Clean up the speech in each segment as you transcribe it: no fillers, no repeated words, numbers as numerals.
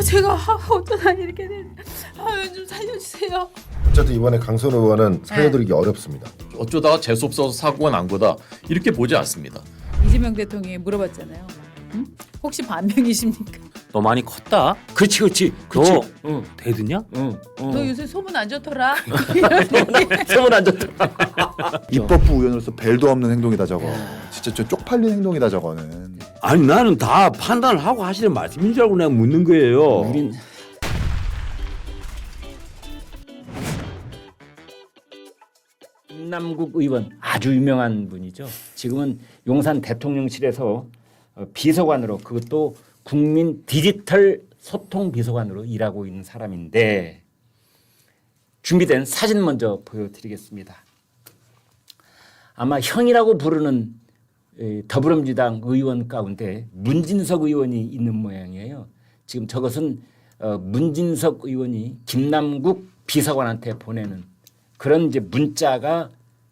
제가 어쩌다 이렇게 된. 좀 살려주세요. 어쨌든 이번에 강선 의원은 살려드리기 어렵습니다. 어쩌다가 재수 없어서 사고가 난 거다 이렇게 보지 않습니다. 이재명 대통령이 물어봤잖아요. 응? 혹시 반명이십니까? 너 많이 컸다. 그렇지. 너 대드냐? 너 요새 소문 안 좋더라. 소문 안 좋다. 입법부 의원으로서 벨도 없는 행동이다 저거. 진짜 좀 쪽팔린 행동이다 저거는. 아니 나는 다 판단을 하고 하시는 말씀인 줄 알고 내가 묻는 거예요. 우린 김남국 의원 아주 유명한 분이죠. 지금은 용산 대통령실에서 비서관으로 그것도 국민 디지털 소통 비서관으로 일하고 있는 사람인데 준비된 사진 먼저 보여드리겠습니다. 아마 형이라고 부르는 더불어민주당 의원 가운데 문진석 의원이 있는 모양이에요. 지금 저것은 문진석 의원이 김남국 비서관한테 보내는 그런 이제 문자가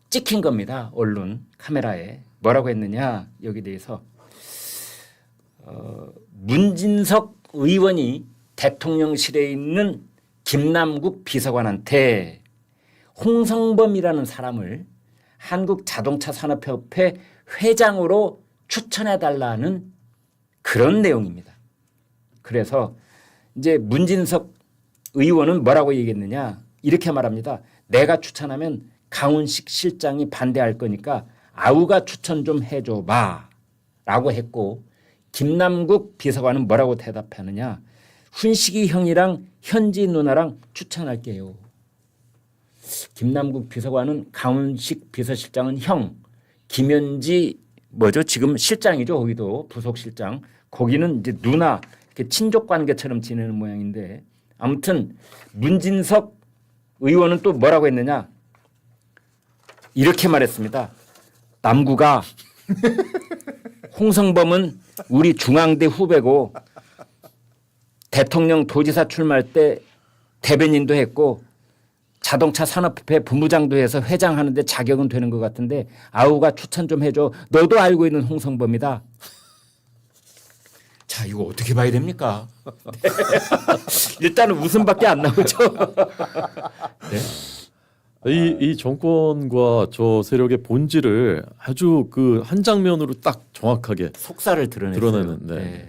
찍힌 겁니다. 언론 카메라에 뭐라고 했느냐 여기 대해서 문진석 의원이 대통령실에 있는 김남국 비서관한테 홍성범이라는 사람을 한국자동차산업협회 회장으로 추천해달라는 그런 내용입니다. 그래서 이제 문진석 의원은 뭐라고 얘기했느냐 이렇게 말합니다. 내가 추천하면 강훈식 실장이 반대할 거니까 아우가 추천 좀 해줘봐 라고 했고 김남국 비서관은 뭐라고 대답하느냐 훈식이 형이랑 현지 누나랑 추천할게요. 김남국 비서관은 강훈식 비서실장은 형, 김현지 뭐죠? 지금 실장이죠. 거기도 부속실장. 거기는 이제 누나 이렇게 친족 관계처럼 지내는 모양인데 아무튼 문진석 의원은 또 뭐라고 했느냐? 이렇게 말했습니다. 남구가 홍성범은 우리 중앙대 후배고 대통령 도지사 출마할 때 대변인도 했고 자동차 산업협회 본부장도 해서 회장하는데 자격은 되는 것 같은데 아우가 추천 좀 해줘. 너도 알고 있는 홍성범이다. 자 이거 어떻게 봐야 됩니까? 일단은 웃음밖에 안 나오죠. 네? 이 정권과 저 세력의 본질을 아주 그 한 장면으로 딱 정확하게 속살을 드러내는 드러내는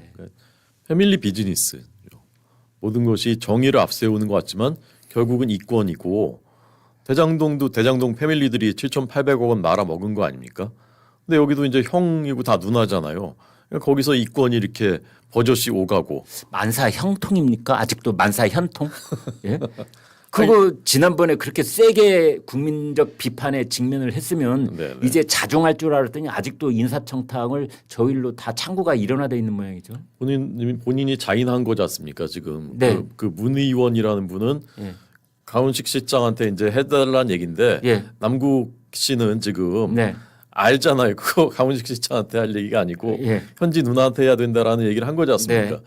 패밀리 비즈니스 모든 것이 정의를 앞세우는 것 같지만 결국은 이권이고 대장동도 대장동 패밀리들이 7,800억 원 말아 먹은 거 아닙니까? 근데 여기도 이제 형이고 다 누나잖아요. 거기서 이권이 이렇게 버젓이 오가고 만사 형통입니까? 아직도 만사 현통? 예? 그거 지난번에 그렇게 세게 국민적 비판에 직면을 했으면 네네. 이제 자중할 줄 알았더니 아직도 인사청탁을 저 일로 다 창구가 일어나돼 있는 모양이죠. 본인이 자인한 거지 않습니까? 지금 네. 그 문 의원이라는 분은 예. 강훈식 실장한테 이제 해달라는 얘기인데 예. 남국 씨는 지금 네. 알잖아요. 그거 강훈식 실장한테 할 얘기가 아니고 예. 현지 누나한테 해야 된다라는 얘기를 한 거지 않습니까?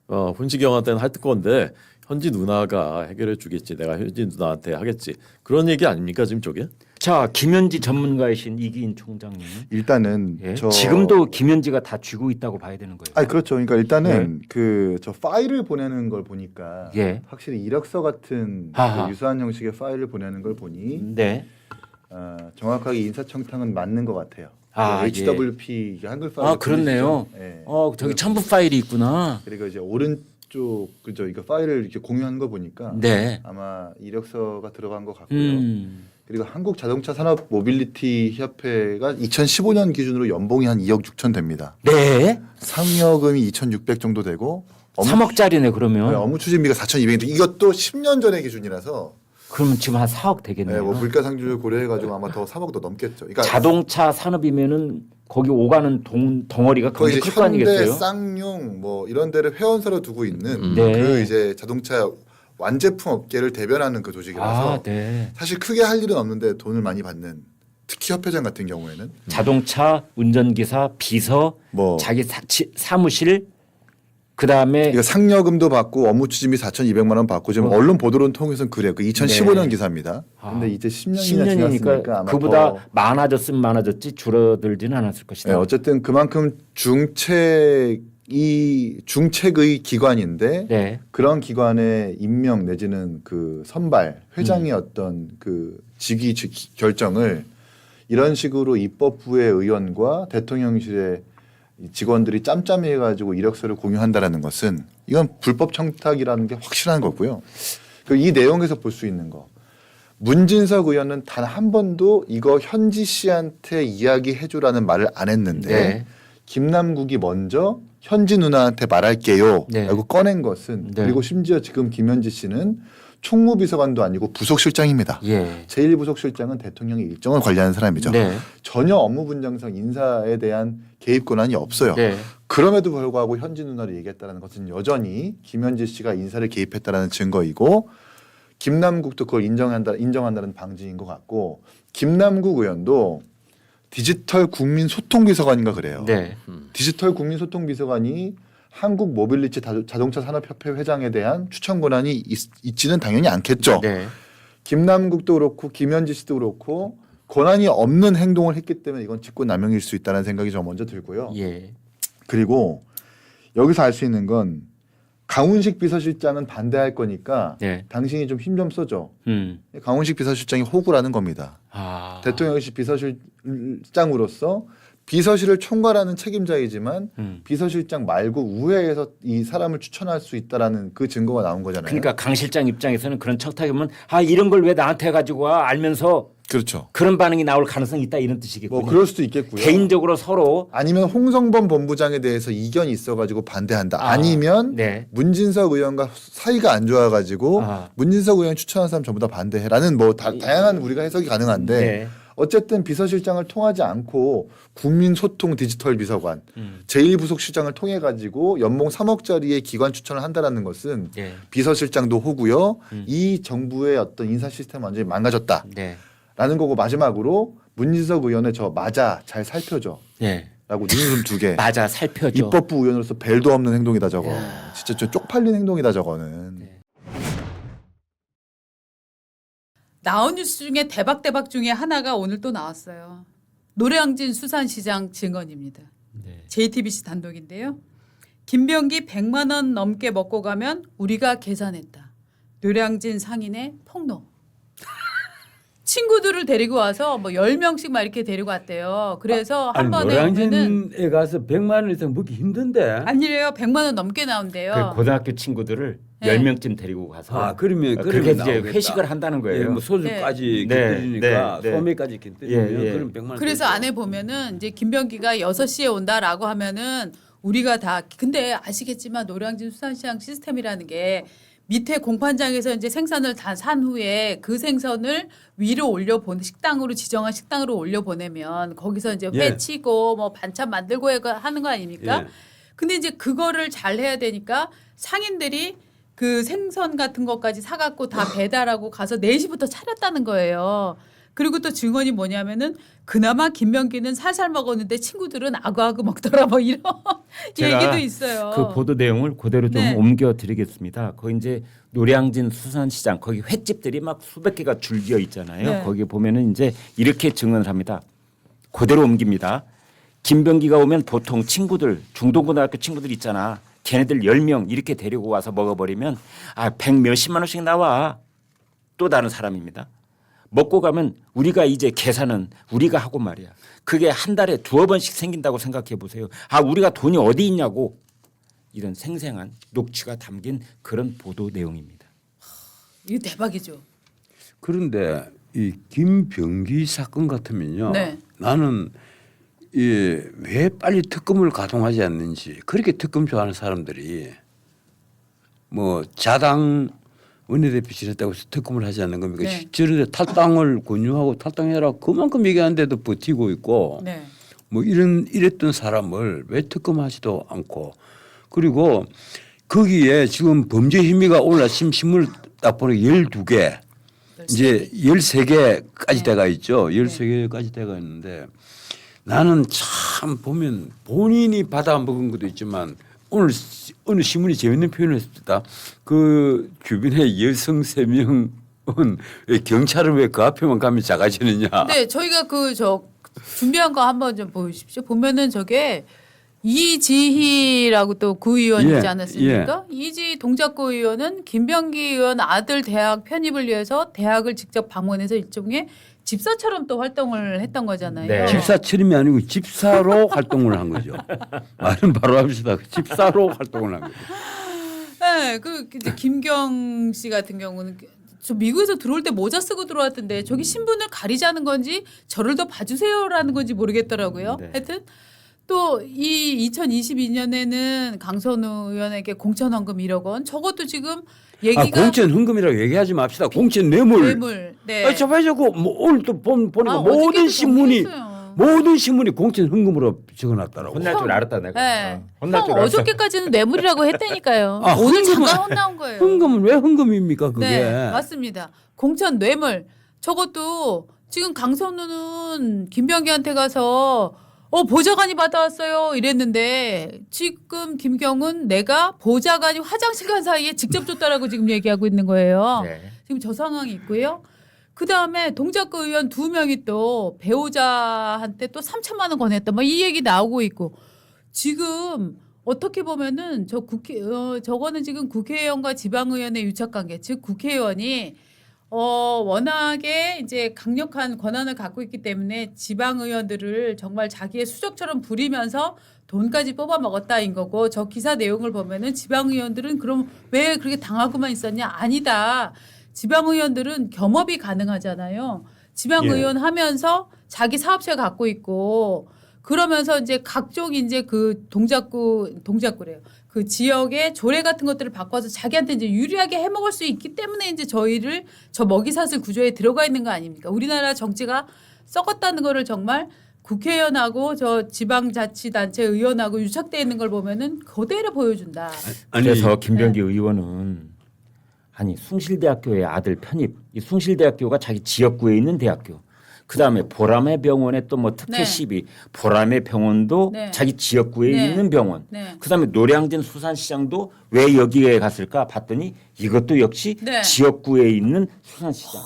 네. 훈식이 형한테는 할 건데 현지 누나가 해결해 주겠지. 내가 현지 누나한테 하겠지. 그런 얘기 아닙니까 지금 저게? 자 김현지 전문가이신 이기인 총장님. 일단은 예. 저 지금도 김현지가 다 쥐고 있다고 봐야 되는 거예요. 아니 그렇죠. 그러니까 일단은 그 저 파일을 보내는 걸 보니까 예. 확실히 이력서 같은 아하. 그 유사한 형식의 파일을 보내는 걸 보니 네. 정확하게 인사청탁은 맞는 것 같아요. 아, HWP 이게 한글 파일. 아 그렇네요. 예. 저기 첨부 파일이 있구나. 그리고 이제 오른쪽 그죠 이거 파일을 이렇게 공유한 거 보니까 네. 아마 이력서가 들어간 것 같고요. 그리고 한국 자동차 산업 모빌리티 협회가 2015년 기준으로 연봉이 한 2억 6천 됩니다. 네. 상여금이 2,600 정도 되고 3억짜리네 그러면. 업무 추진비가 4,200인데 이것도 10년 전의 기준이라서 그러면 지금 한 4억 되겠네요. 뭐 물가 상승률 고려해가지고 아마 더 3억 더 넘겠죠. 그러니까 자동차 산업이면은 거기 오가는 덩어리가 거기 굉장히 이제 클 거 현대, 아니겠어요? 쌍용 뭐 이런 데를 회원사로 두고 있는 네. 그 이제 자동차 완제품 업계를 대변하는 그 조직이라서 네. 사실 크게 할 일은 없는데 돈을 많이 받는 특히 협회장 같은 경우에는 자동차 운전기사 비서 뭐 자기 사무실 그다음에 이거 상여금도 받고 업무 추진비 4,200만 원 받고 지금 언론 보도를 통해서는 그래요. 그 2015년 네. 기사입니다. 근데 이제 10년이나 10년이니까 지났으니까 아마 그보다 더 많아졌으면 많아졌지 줄어들지는 않았을 것이다. 네, 어쨌든 그만큼 중체 이 중책의 기관인데 네. 그런 기관의 임명 내지는 그 선발 회장의 어떤 그 직위 결정을 이런 식으로 입법부의 의원과 대통령실의 직원들이 짬짬이 해가지고 이력서를 공유한다라는 것은 이건 불법 청탁이라는 게 확실한 거고요. 그 이 내용에서 볼 수 있는 거. 문진석 의원은 단 한 번도 이거 현지 씨한테 이야기해줘라는 말을 안 했는데 네. 김남국이 먼저 현지 누나한테 말할게요 네. 라고 꺼낸 것은 네. 그리고 심지어 지금 김현지 씨는 총무비서관도 아니고 부속실장입니다. 예. 제1부속실장은 대통령의 일정을 관리하는 사람이죠. 네. 전혀 업무 분장상 인사에 대한 개입 권한이 없어요. 네. 그럼에도 불구하고 현지 누나를 얘기했다는 것은 여전히 김현지 씨가 인사를 개입했다는 증거이고 김남국도 그걸 인정한다는 방증인 것 같고 김남국 의원도 디지털 국민소통비서관인가 그래요. 네. 디지털 국민소통비서관이 한국 모빌리티 자동차 산업협회 회장에 대한 추천 권한이 있지는 당연히 않겠죠. 네. 김남국도 그렇고 김현지 씨도 그렇고 권한이 없는 행동을 했기 때문에 이건 직권남용일 수 있다는 생각이 저 먼저 들고요. 예. 그리고 여기서 알 수 있는 건 강훈식 비서실장은 반대할 거니까 네. 당신이 좀 힘 좀 써줘. 강훈식 비서실장이 호구라는 겁니다. 아. 대통령실 비서실장으로서 비서실을 총괄하는 책임자이지만 비서실장 말고 우회해서 이 사람을 추천할 수 있다라는 그 증거가 나온 거잖아요. 그러니까 강 실장 입장에서는 그런 척탁이면 아 이런 걸 왜 나한테 가지고 와 알면서 그렇죠. 그런 반응이 나올 가능성이 있다 이런 뜻이겠군요. 뭐 그럴 수도 있겠고요. 개인적으로 서로 아니면 홍성범 본부장에 대해서 이견이 있어가지고 반대한다. 아니면 네. 문진석 의원과 사이가 안 좋아가지고 아. 문진석 의원 추천한 사람 전부 다 반대해라는 뭐 다양한 우리가 해석이 가능한데 네. 어쨌든 비서실장을 통하지 않고 국민소통 디지털 비서관 제1부속실장을 통해 가지고 연봉 3억짜리의 기관 추천을 한다라는 것은 네. 비서실장도 호구요. 이 정부의 어떤 인사 시스템 완전히 망가졌다. 네. 라는 거고 마지막으로 문진석 의원의 저 맞아 잘 살펴줘. 네. 라고 눈웃음 2개. 맞아 살펴줘. 입법부 의원으로서 벨도 없는 행동이다 저거. 진짜 저 쪽팔린 행동이다 저거는. 네. 나온 뉴스 중에 대박 중에 하나가 오늘 또 나왔어요. 노량진 수산시장 증언입니다. 네. JTBC 단독인데요. 김병기 100만 원 넘게 먹고 가면 우리가 계산했다. 노량진 상인의 폭로. 친구들을 데리고 와서 뭐 10명씩 막 이렇게 데리고 왔대요. 그래서 한 번에 오면은 노량진에 가서 100만 원 이상 먹기 힘든데. 아니래요. 100만 원 넘게 나온대요. 그 고등학교 친구들을 네. 10명쯤 데리고 가서 아 그러면 그렇게 이제 나오겠다. 회식을 한다는 거예요. 예, 뭐 소주까지 네. 곁들이니까 네. 네. 소매까지 곁들이면 예, 예. 그럼 100만 원. 그래서 안에 보면은 이제 김병기가 6시에 온다라고 하면은 우리가 다 근데 아시겠지만 노량진 수산시장 시스템이라는 게 밑에 공판장에서 이제 생선을 다 산 후에 그 생선을 위로 올려 식당으로 지정한 식당으로 올려 보내면 거기서 이제 회 예. 치고 뭐 반찬 만들고 하는 거 아닙니까? 예. 근데 이제 그거를 잘 해야 되니까 상인들이 그 생선 같은 것까지 사갖고 다 배달하고 가서 4시부터 차렸다는 거예요. 그리고 또 증언이 뭐냐면은 그나마 김병기는 살살 먹었는데 친구들은 아구아구 먹더라 뭐 이런 제가 얘기도 있어요. 그 보도 내용을 그대로 좀 네. 옮겨 드리겠습니다. 거기 이제 노량진 수산시장 거기 횟집들이 막 수백 개가 줄지어 있잖아요. 네. 거기 보면은 이제 이렇게 증언을 합니다. 그대로 옮깁니다. 김병기가 오면 보통 친구들 중동고등학교 친구들 있잖아. 걔네들 10명 이렇게 데리고 와서 먹어버리면 100 몇십만 원씩 나와. 또 다른 사람입니다. 먹고 가면 우리가 이제 계산은 우리가 하고 말이야. 그게 한 달에 2-3번씩 생긴다고 생각해 보세요. 우리가 돈이 어디 있냐고. 이런 생생한 녹취가 담긴 그런 보도 내용입니다. 이거 대박이죠. 그런데 이 김병기 사건 같으면요. 네. 나는 왜 빨리 특검을 가동하지 않는지 그렇게 특검 좋아하는 사람들이 뭐 자당 원내대표 지냈다고 해서 특검을 하지 않는 겁니까? 네. 실제로 탈당을 권유하고 탈당해라 그만큼 얘기하는데도 버티고 있고 네. 뭐 이랬던 사람을 왜 특검하지도 않고 그리고 거기에 지금 범죄 혐의가 올라 신문을 딱 보니 12개 이제 13개까지 네. 돼가 있죠. 13개까지 돼가 있는데 나는 참 보면 본인이 받아 먹은 것도 있지만 오늘 어느 신문이 재밌는 표현을 했습니다. 그 주변에 여성 3명은 왜 경찰은 왜 그 앞에만 가면 작아지느냐. 네, 저희가 준비한 거 한번 좀 보십시오. 보면은 저게 이지희라고 또 구의원이지 예, 않았습니까? 이지희 동작구 의원은 김병기 의원 아들 대학 편입을 위해서 대학을 직접 방문해서 일종의 집사처럼 또 활동을 했던 거잖아요. 네. 집사처럼이 아니고 집사로 활동을 한 거죠. 말은 바로 합시다. 집사로 활동을 한 거죠. 네, 이제 김경 씨 같은 경우는 저 미국에서 들어올 때 모자 쓰고 들어왔던데 저기 신분을 가리자는 건지 저를 더 봐주세요라는 건지 모르겠더라고요. 네. 하여튼 또 이 2022년에는 강선우 의원에게 공천 헌금 1억 원 저것도 지금 얘기가 공천 헌금이라고 얘기하지 맙시다. 공천 뇌물. 뇌물. 네. 아, 저 자꾸 뭐 오늘 또 보니까 어저께도 모든 신문이 공천 헌금으로 적어놨더라고. 혼날 줄 알았다 내가. 네. 혼날 형 줄 알았어. 어저께까지는 뇌물이라고 했다니까요. 아, 오늘 헌금은- 잠깐 혼나온 거예요. 헌금은 왜 헌금입니까 그게? 네, 맞습니다. 공천 뇌물 저것도 지금 강선우는 김병기한테 가서 보좌관이 받아왔어요 이랬는데 지금 김경은 내가 보좌관이 화장실 간 사이에 직접 줬다라고 지금 얘기하고 있는 거예요. 네. 지금 저 상황이 있고요. 그 다음에 동작구 의원 2명이 또 배우자한테 또 3천만 원 권했다. 막 이 얘기 나오고 있고 지금 어떻게 보면은 저거는 지금 국회의원과 지방의원의 유착관계, 즉 국회의원이 워낙에 이제 강력한 권한을 갖고 있기 때문에 지방의원들을 정말 자기의 수족처럼 부리면서 돈까지 뽑아 먹었다인 거고 저 기사 내용을 보면은 지방의원들은 그럼 왜 그렇게 당하고만 있었냐? 아니다. 지방의원들은 겸업이 가능하잖아요. 지방의원 하면서 자기 사업체 갖고 있고 그러면서 이제 각종 이제 그 동작구래요. 그 지역의 조례 같은 것들을 바꿔서 자기한테 이제 유리하게 해먹을 수 있기 때문에 이제 저희를 저 먹이사슬 구조에 들어가 있는 거 아닙니까? 우리나라 정치가 썩었다는 거를 정말 국회의원하고 저 지방자치단체 의원하고 유착되어 있는 걸 보면은 그대로 보여준다. 그래서 김병기 의원은 아니 숭실대학교의 아들 편입, 이 숭실대학교가 자기 지역구에 있는 대학교. 그 다음에 보라매 병원에 또 뭐 특혜 네. 시비, 보라매 병원도 네. 자기 지역구에 네. 있는 병원. 네. 그 다음에 노량진 수산시장도 왜 여기에 갔을까 봤더니 이것도 역시 네. 지역구에 있는 수산시장.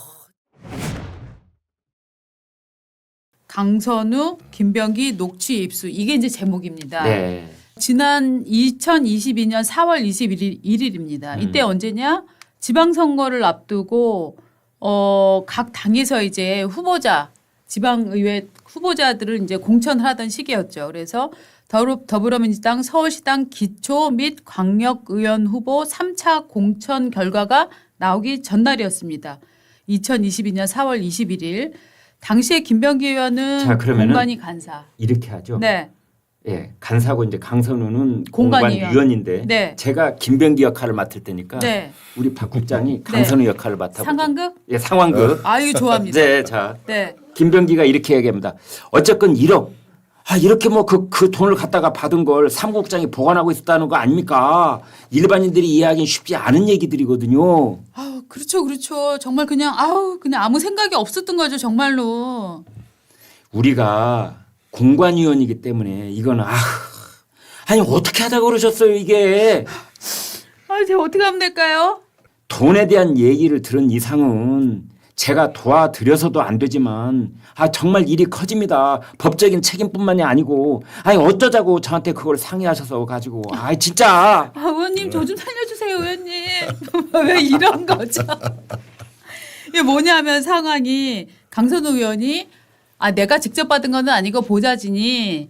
강선우, 김병기 녹취 입수 이게 이제 제목입니다. 네. 지난 2022년 4월 21일입니다. 이때 언제냐? 지방선거를 앞두고 각 당에서 이제 후보자 지방의회 후보자들을 이제 공천하던 시기였죠. 그래서 더불어민주당 서울시당 기초 및 광역의원 후보 3차 공천 결과가 나오기 전날이었습니다. 2022년 4월 21일 당시에 김병기 의원은 자, 그러면은 공관위 간사. 이렇게 하죠. 네. 예, 간사고 이제 강선우는 공관위원. 공관위원인데 네. 제가 김병기 역할을 맡을 테니까 네. 우리 박 국장이 강선우 역할을 맡아. 상관급? 예, 상황급. 아유 좋아합니다. 네, 자. 네. 김병기가 이렇게 얘기합니다. 어쨌건 1억. 이렇게 뭐 그 돈을 갖다가 받은 걸 사무국장이 보관하고 있었다는 거 아닙니까? 일반인들이 이해하기는 쉽지 않은 얘기들이거든요. 아우 그렇죠, 그렇죠. 정말 그냥 그냥 아무 생각이 없었던 거죠, 정말로. 우리가 공관위원이기 때문에 이거는 아니 어떻게 하다 그러셨어요 이게. 제가 어떻게 하면 될까요? 돈에 대한 얘기를 들은 이상은 제가 도와드려서도 안 되지만 정말 일이 커집니다. 법적인 책임뿐만이 아니고 어쩌자고 저한테 그걸 상의하셔서 가지고 진짜. 의원님 저 좀 살려주세요, 의원님. 왜 이런 거죠? 이게 뭐냐면 상황이 강선우 의원이 내가 직접 받은 건 아니고 보좌진이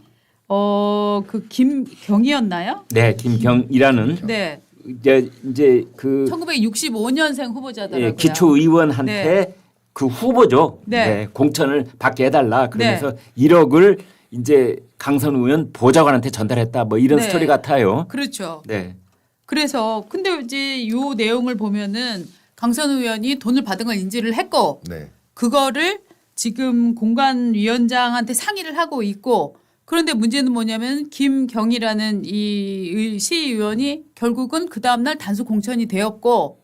그 김경이었나요? 네, 김경이라는 네. 이제 그 1965년생 후보자더라고요. 예, 기초의원한테 네. 그 후보죠. 네. 네, 공천을 받게 해달라. 그러면서 1억을 이제 강선우 의원 보좌관한테 전달했다. 뭐 이런 네. 스토리 같아요. 그렇죠. 네. 그래서 근데 이제 요 내용을 보면은 강선우 의원이 돈을 받은 걸 인지를 했고 네. 그거를 지금 공관위원장한테 상의를 하고 있고 그런데 문제는 뭐냐면 김경이라는 이 시의원이 결국은 그 다음날 단수 공천이 되었고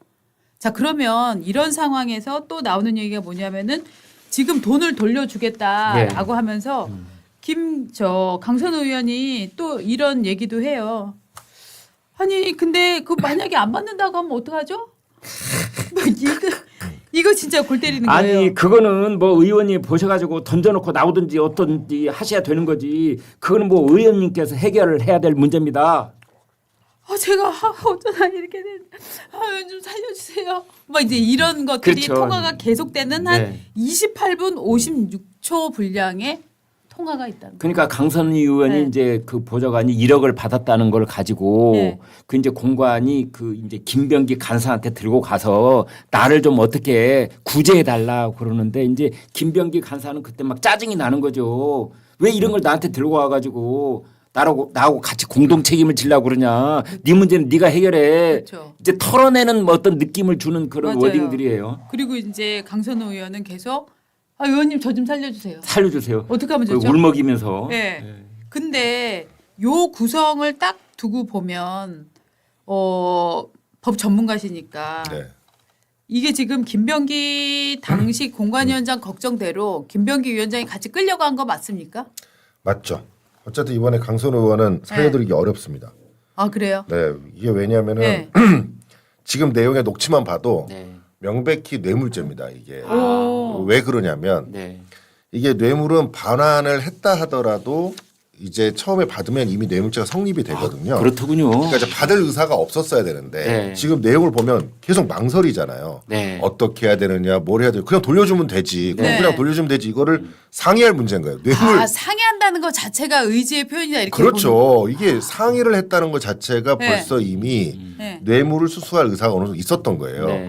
자 그러면 이런 상황에서 또 나오는 얘기가 뭐냐면은 지금 돈을 돌려주겠다라고 하면서 강선우 의원이 또 이런 얘기도 해요. 아니 근데 그 만약에 안 받는다고 하면 어떡하죠? 이거 진짜 골 때리는 거예요. 아니 그거는 뭐 의원이 보셔가지고 던져놓고 나오든지 어떤지 하셔야 되는 거지. 그거는 뭐 의원님께서 해결을 해야 될 문제입니다. 제가 어쩌다 이렇게 된. 의원 좀 살려주세요. 뭐 이제 이런 것들이 그렇죠. 통화가 계속되는 한 네. 28분 56초 분량의 통화가 있다는 거예요. 그러니까 강선희 의원이 네. 이제 그 보좌관이 1억을 받았다는 걸 가지고 네. 그 이제 공관이 그 이제 김병기 간사한테 들고 가서 나를 좀 어떻게 구제해 달라고 그러는데 이제 김병기 간사는 그때 막 짜증이 나는 거죠. 왜 이런 걸 나한테 들고 와가지고 나하고 같이 공동 책임을 지려고 그러냐. 네 문제는 네가 해결해. 그렇죠. 이제 털어내는 뭐 어떤 느낌을 주는 그런 맞아요. 워딩들이에요. 그리고 이제 강선호 의원은 계속 의원님 저 좀 살려주세요. 살려주세요. 어떻게 하면 그 좋죠? 울먹이면서. 네. 근데 요 구성을 딱 두고 보면 법 전문가시니까 네. 이게 지금 김병기 당시 공관위원장 걱정대로 김병기 위원장이 같이 끌려간 거 맞습니까? 맞죠. 어쨌든 이번에 강선호 의원은 살려드리기 어렵습니다. 아 그래요? 네, 이게 왜냐하면은 네. 지금 내용의 녹취만 봐도 네. 명백히 뇌물죄입니다. 이게 오. 왜 그러냐면 네. 이게 뇌물은 반환을 했다 하더라도 이제 처음에 받으면 이미 뇌물죄가 성립이 되거든요. 그렇더군요. 그러니까 이제 받을 의사가 없었어야 되는데 네. 지금 내용을 보면 계속 망설이잖아요. 네. 어떻게 해야 되느냐, 뭘 해야 되냐, 그냥 돌려주면 되지. 그럼 네. 그냥 돌려주면 되지. 이거를 상의할 문제인 거예요. 뇌물. 상의한다는 것 자체가 의지의 표현이다 이렇게 그렇죠. 이게 상의를 했다는 것 자체가 네. 벌써 이미 네. 뇌물을 수수할 의사가 어느 정도 있었던 거예요. 네.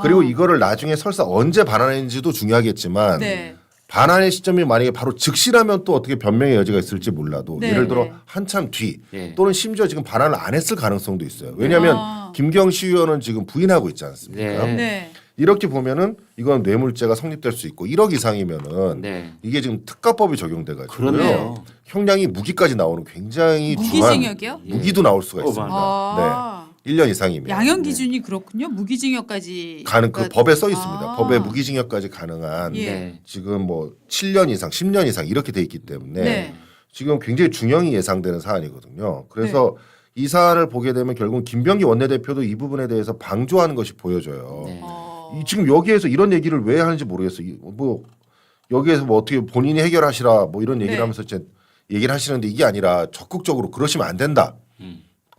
그리고 이거를 나중에 설사 언제 반환했는지도 중요하겠지만 네. 반환의 시점이 만약에 바로 즉시라면 또 어떻게 변명의 여지가 있을지 몰라도 네, 예를 들어 네. 한참 뒤 네. 또는 심지어 지금 반환을 안 했을 가능성도 있어요. 왜냐하면 김경시 의원은 지금 부인하고 있지 않습니까? 네. 네. 이렇게 보면은 이건 뇌물죄가 성립될 수 있고 1억 이상이면은 네. 이게 지금 특가법이 적용돼가지고요. 그러네요. 형량이 무기까지 나오는 굉장히 무기징역이요? 중한 무기도 나올 수가 있습니다. 아. 네, 1년 이상이면 양형 기준이 그렇군요. 무기징역까지 가능 그 법에 써 있습니다. 아. 법에 무기징역까지 가능한 예. 네. 지금 뭐 7년 이상, 10년 이상 이렇게 돼 있기 때문에 네. 지금 굉장히 중형이 예상되는 사안이거든요. 그래서 이 사안을 보게 되면 결국 김병기 원내대표도 이 부분에 대해서 방조하는 것이 보여져요. 네. 지금 여기에서 이런 얘기를 왜 하는지 모르겠어요. 뭐 여기에서 뭐 어떻게 본인이 해결하시라 뭐 이런 얘기를 네. 하면서 이제 얘기를 하시는데 이게 아니라 적극적으로 그러시면 안 된다.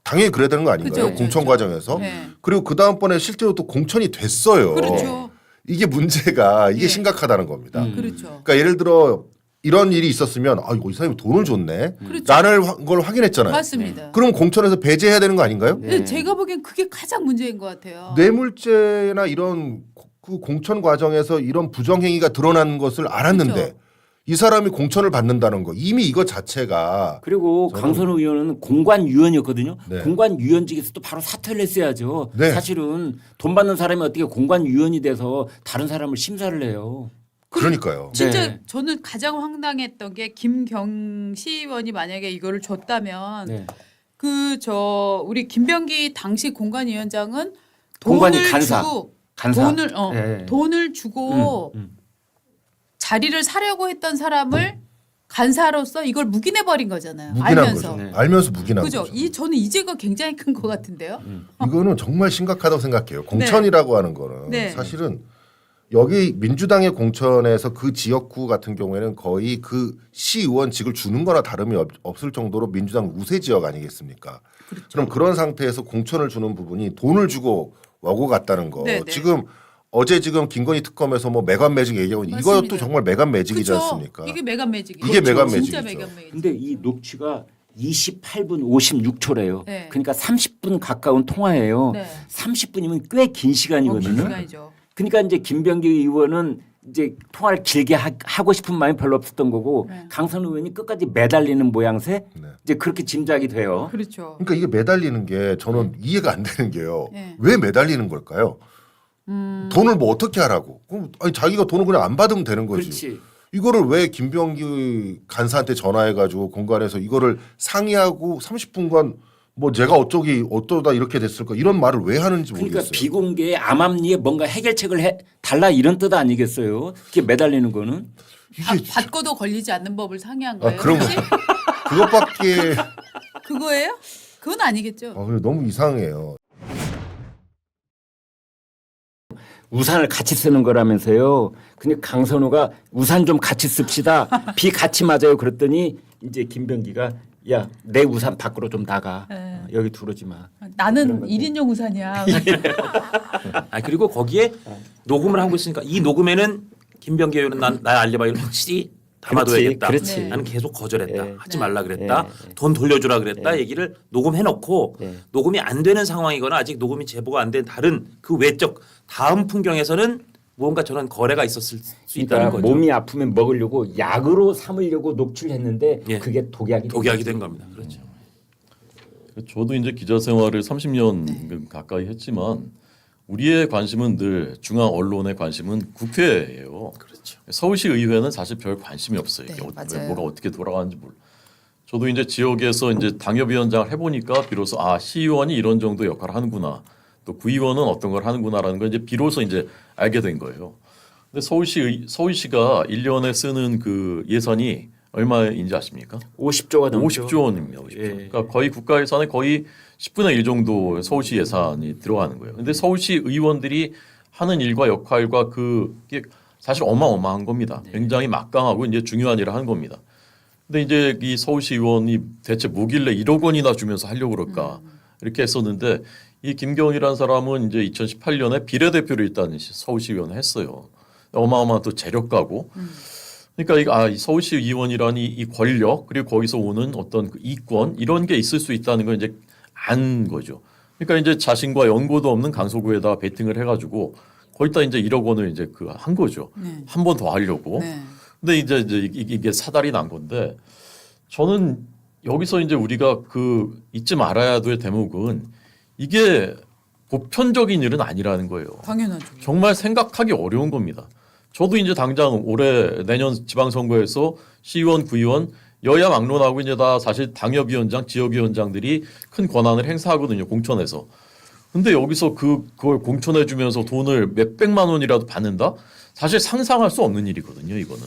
당연히 그래야 되는 거 아닌가요? 그죠, 공천 그죠. 과정에서. 네. 그리고 그 다음번에 실제로 또 공천이 됐어요. 그렇죠. 이게 문제가 이게 예. 심각하다는 겁니다. 그렇죠. 그러니까 예를 들어 이런 일이 있었으면 이거 이 사람이 돈을 줬네. 그렇죠. 라는 걸 확인했잖아요. 맞습니다. 그럼 공천에서 배제해야 되는 거 아닌가요? 근데 제가 보기엔 그게 가장 문제인 것 같아요. 뇌물죄나 이런 그 공천 과정에서 이런 부정행위가 드러난 것을 알았는데 그렇죠. 이 사람이 공천을 받는다는 거 이미 이거 자체가 그리고 강선호 의원은 공관위원이었거든요. 네. 공관위원직에서도 바로 사퇴를 했어야죠. 네. 사실은 돈 받는 사람이 어떻게 공관위원이 돼서 다른 사람을 심사를 해요. 그러니까요. 진짜 네. 저는 가장 황당했던 게 김경시 의원이 만약에 이거를 줬다면 네. 우리 김병기 당시 공관위원장은 공관위 돈을 간사. 주고 간사. 네. 돈을 주고 자리를 사려고 했던 사람을 간사로서 이걸 묵인해 버린 거잖아요. 묵인한 알면서. 거죠. 네. 알면서 묵인한 그죠? 거죠. 저는 이제가 굉장히 큰 것 같은데요. 이거는 정말 심각하다고 생각해요. 공천이라고 하는 거는 네. 사실은 여기 민주당의 공천에서 그 지역구 같은 경우에는 거의 그 시의원직을 주는 거나 다름이 없을 정도로 민주당 우세 지역 아니겠습니까? 그렇죠. 그럼 그런 상태에서 공천을 주는 부분이 돈을 주고 와고 갔다는 거. 네, 네. 지금 어제 지금 김건희 특검에서 뭐 매간 매직 얘기하고 맞습니다. 이것도 정말 매간 매직이지 그쵸? 않습니까? 이게 매간 매직이죠. 이게 매간 진짜 매직이죠. 매간 매직. 근데 이 녹취가 28분 56초래요. 네. 그러니까 30분 가까운 통화예요. 네. 30분이면 꽤 긴 시간이거든요. 긴 시간이죠. 그러니까 이제 김병기 의원은 이제 통화를 길게 하고 싶은 마음이 별로 없었던 거고 네. 강선 의원이 끝까지 매달리는 모양새 네. 이제 그렇게 짐작이 돼요. 그렇죠. 그러니까 이게 매달리는 게 저는 이해가 안 되는 게요. 네. 왜 매달리는 걸까요? 돈을 뭐 어떻게 하라고? 그럼 아니 자기가 돈을 그냥 안 받으면 되는 거지. 그렇지. 이거를 왜 김병기 간사한테 전화해가지고 공관에서 이거를 상의하고 30분간 뭐 제가 어쩌다 이렇게 됐을까 이런 말을 왜 하는지 그러니까 모르겠어요. 비공개의 암암리에 뭔가 해결책을 달라 이런 뜻 아니겠어요? 그게 매달리는 거는 이게 받고도 걸리지 않는 법을 상의한 거예요. 그런 거 혹시? 그것밖에 그거예요? 그건 아니겠죠. 너무 이상해요. 우산을 같이 쓰는 거라면서요. 근데 강선우가 우산 좀 같이 씁시다. 비 같이 맞아요. 그랬더니 이제 김병기가 야, 내 우산 밖으로 좀 나가. 네. 여기 들어오지 마. 나는 1인용 우산이야. 아 그리고 거기에 녹음을 하고 있으니까 이 녹음에는 김병기 의원은 나 알리바이를 확실히 담아둬야겠다. 그렇지. 네. 나는 계속 거절했다. 네. 하지 말라 그랬다. 돈 돌려주라 그랬다. 얘기를 녹음해놓고 네. 녹음이 안 되는 상황이거나 아직 녹음이 제보가 안 된 다른 그 외적 다음 풍경에서는 무언가 저런 거래가 있었을 수 있다는 그러니까 거죠. 몸이 아프면 먹으려고 약으로 삼으려고 녹취했는데 예. 그게 독약이 된 겁니다. 그렇죠. 저도 이제 기자 생활을 30년 가까이 했지만 우리의 관심은 늘 중앙 언론의 관심은 국회예요. 그렇죠. 서울시 의회는 사실 별 관심이 없어요. 네, 이게 맞아요. 뭐가 어떻게 돌아가는지 몰라. 저도 이제 지역에서 이제 당협위원장을 해보니까 비로소 아 시의원이 이런 정도 역할을 하는구나. 또 구의원은 어떤 걸 하는구나라는 걸 이제 비로소 이제 알게 된 거예요. 근데 서울시가 1년에 쓰는 그 예산이 얼마인지 아십니까? 50조가 넘죠. 50조 원입니다. 50조. 예. 그러니까 거의 국가 예산의 거의 10분의 1 정도 서울시 예산이 들어가는 거예요. 근데 서울시 의원들이 하는 일과 역할과 그게 사실 어마어마한 겁니다. 굉장히 막강하고 이제 중요한 일을 하는 겁니다. 근데 이제 이 서울시 의원이 대체 뭐길래 1억 원이나 주면서 하려고 그럴까 이렇게 했었는데 이 김경이라는 사람은 이제 2018년에 비례대표를 일단 서울시 의원을 했어요. 어마어마한 또 재력가고. 그러니까 이 서울시 의원이라는 이 권력 그리고 거기서 오는 어떤 그 이권 이런 게 있을 수 있다는 걸 이제 안 거죠. 그러니까 이제 자신과 연고도 없는 강서구에다가 베팅을 해가지고 거기다 이제 1억 원을 이제 그 한 거죠. 네. 한 번 더 하려고. 네. 근데 이제 이게 사달이 난 건데 저는 여기서 이제 우리가 그 잊지 말아야 될 대목은 이게 보편적인 일은 아니라는 거예요. 당연하죠. 정말 생각하기 어려운 겁니다. 저도 이제 당장 올해 내년 지방선거에서 시의원, 구의원 여야 막론하고 이제 다 사실 당협위원장, 지역위원장들이 큰 권한을 행사하거든요. 공천에서. 근데 여기서 그걸 공천해 주면서 돈을 몇백만 원이라도 받는다? 사실 상상할 수 없는 일이거든요. 이거는.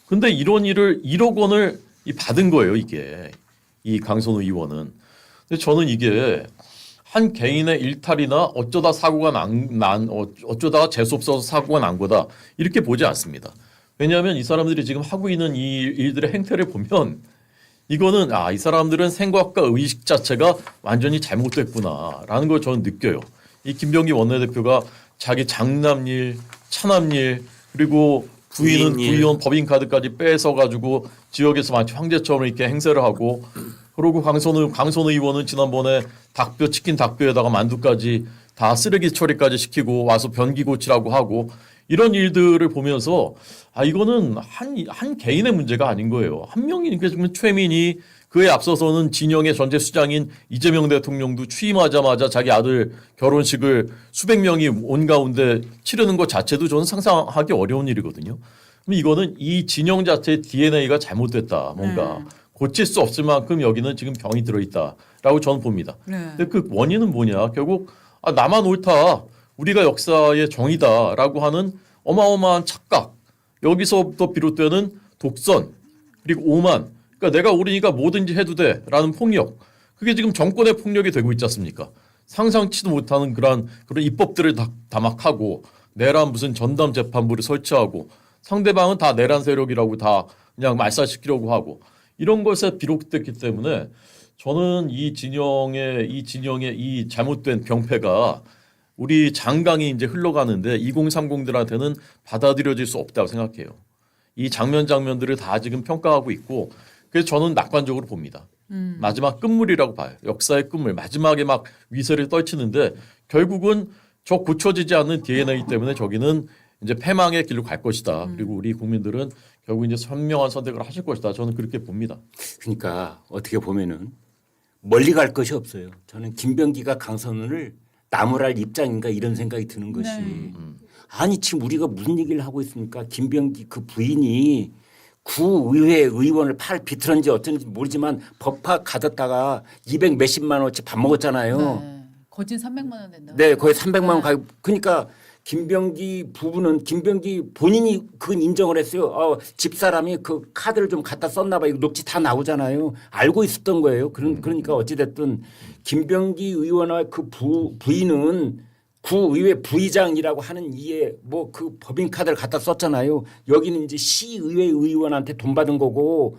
근데 이런 일을 1억 원을 받은 거예요. 이게. 이 강선우 의원은. 근데 저는 이게 한 개인의 일탈이나 어쩌다 사고가 어쩌다가 재수 없어서 사고가 난 거다 이렇게 보지 않습니다. 왜냐하면 이 사람들이 지금 하고 있는 이 일들의 행태를 보면 이거는 이 사람들은 생각과 의식 자체가 완전히 잘못됐구나라는 걸 저는 느껴요. 이 김병기 원내대표가 자기 장남일, 차남일 그리고 부인은 부인일. 구의원 법인카드까지 뺏어가지고 지역에서 마치 황제처럼 이렇게 행세를 하고 그리고 강선우 의원은 지난번에 치킨 닭뼈에다가 만두까지 다 쓰레기 처리까지 시키고 와서 변기 고치라고 하고 이런 일들을 보면서 이거는 한 개인의 문제가 아닌 거예요. 한 명이니까 지금 최민희 그에 앞서서는 진영의 전제 수장인 이재명 대통령도 취임하자마자 자기 아들 결혼식을 수백 명이 온 가운데 치르는 것 자체도 저는 상상하기 어려운 일이거든요. 그럼 이거는 이 진영 자체의 DNA가 잘못됐다. 뭔가 고칠 수 없을 만큼 여기는 지금 병이 들어있다라고 저는 봅니다. 네. 근데 그 원인은 뭐냐? 결국 나만 옳다. 우리가 역사의 정의다라고 하는 어마어마한 착각. 여기서부터 비롯되는 독선 그리고 오만. 그러니까 내가 옳으니까 뭐든지 해도 돼라는 폭력. 그게 지금 정권의 폭력이 되고 있지 않습니까? 상상치도 못하는 그런 입법들을 다 막 하고 내란 무슨 전담 재판부를 설치하고 상대방은 다 내란 세력이라고 다 그냥 말살시키려고 하고 이런 것에 비롯됐기 때문에 저는 이 진영의 이 잘못된 병폐가 우리 장강이 이제 흘러가는데 2030들한테는 받아들여질 수 없다고 생각해요. 이 장면들을 다 지금 평가하고 있고 그래서 저는 낙관적으로 봅니다. 마지막 끝물이라고 봐요. 역사의 끝물. 마지막에 막 위세를 떨치는데 결국은 저 고쳐지지 않는 DNA 때문에 저기는 이제 패망의 길로 갈 것이다. 그리고 우리 국민들은 결국 이제 현명한 선택을 하실 것이다. 저는 그렇게 봅니다. 그러니까 어떻게 보면은 멀리 갈 것이 없어요. 저는 김병기가 강선우를 나무랄 입장인가 이런 생각이 드는 것이 아니 지금 우리가 무슨 얘기를 하고 있습니까? 김병기 그 부인이 구의회 의원을 팔 비틀었는지 어쩐지 모르지만 법학 가졌다가 200 몇십만 원어치 밥 먹었잖아요. 네. 거진 300만 원 된다. 네, 거의 300만 원 가고 그러니까 김병기 부부는 김병기 본인이 그건 인정을 했어요. 집사람이 그 카드를 좀 갖다 썼나 봐. 이거 녹취 다 나오잖아요. 알고 있었던 거예요. 그러니까 어찌 됐든 김병기 의원과 그 부인은 구의회 부의장이라고 하는 이에 뭐 그 법인카드를 갖다 썼잖아요. 여기는 이제 시의회 의원한테 돈 받은 거고,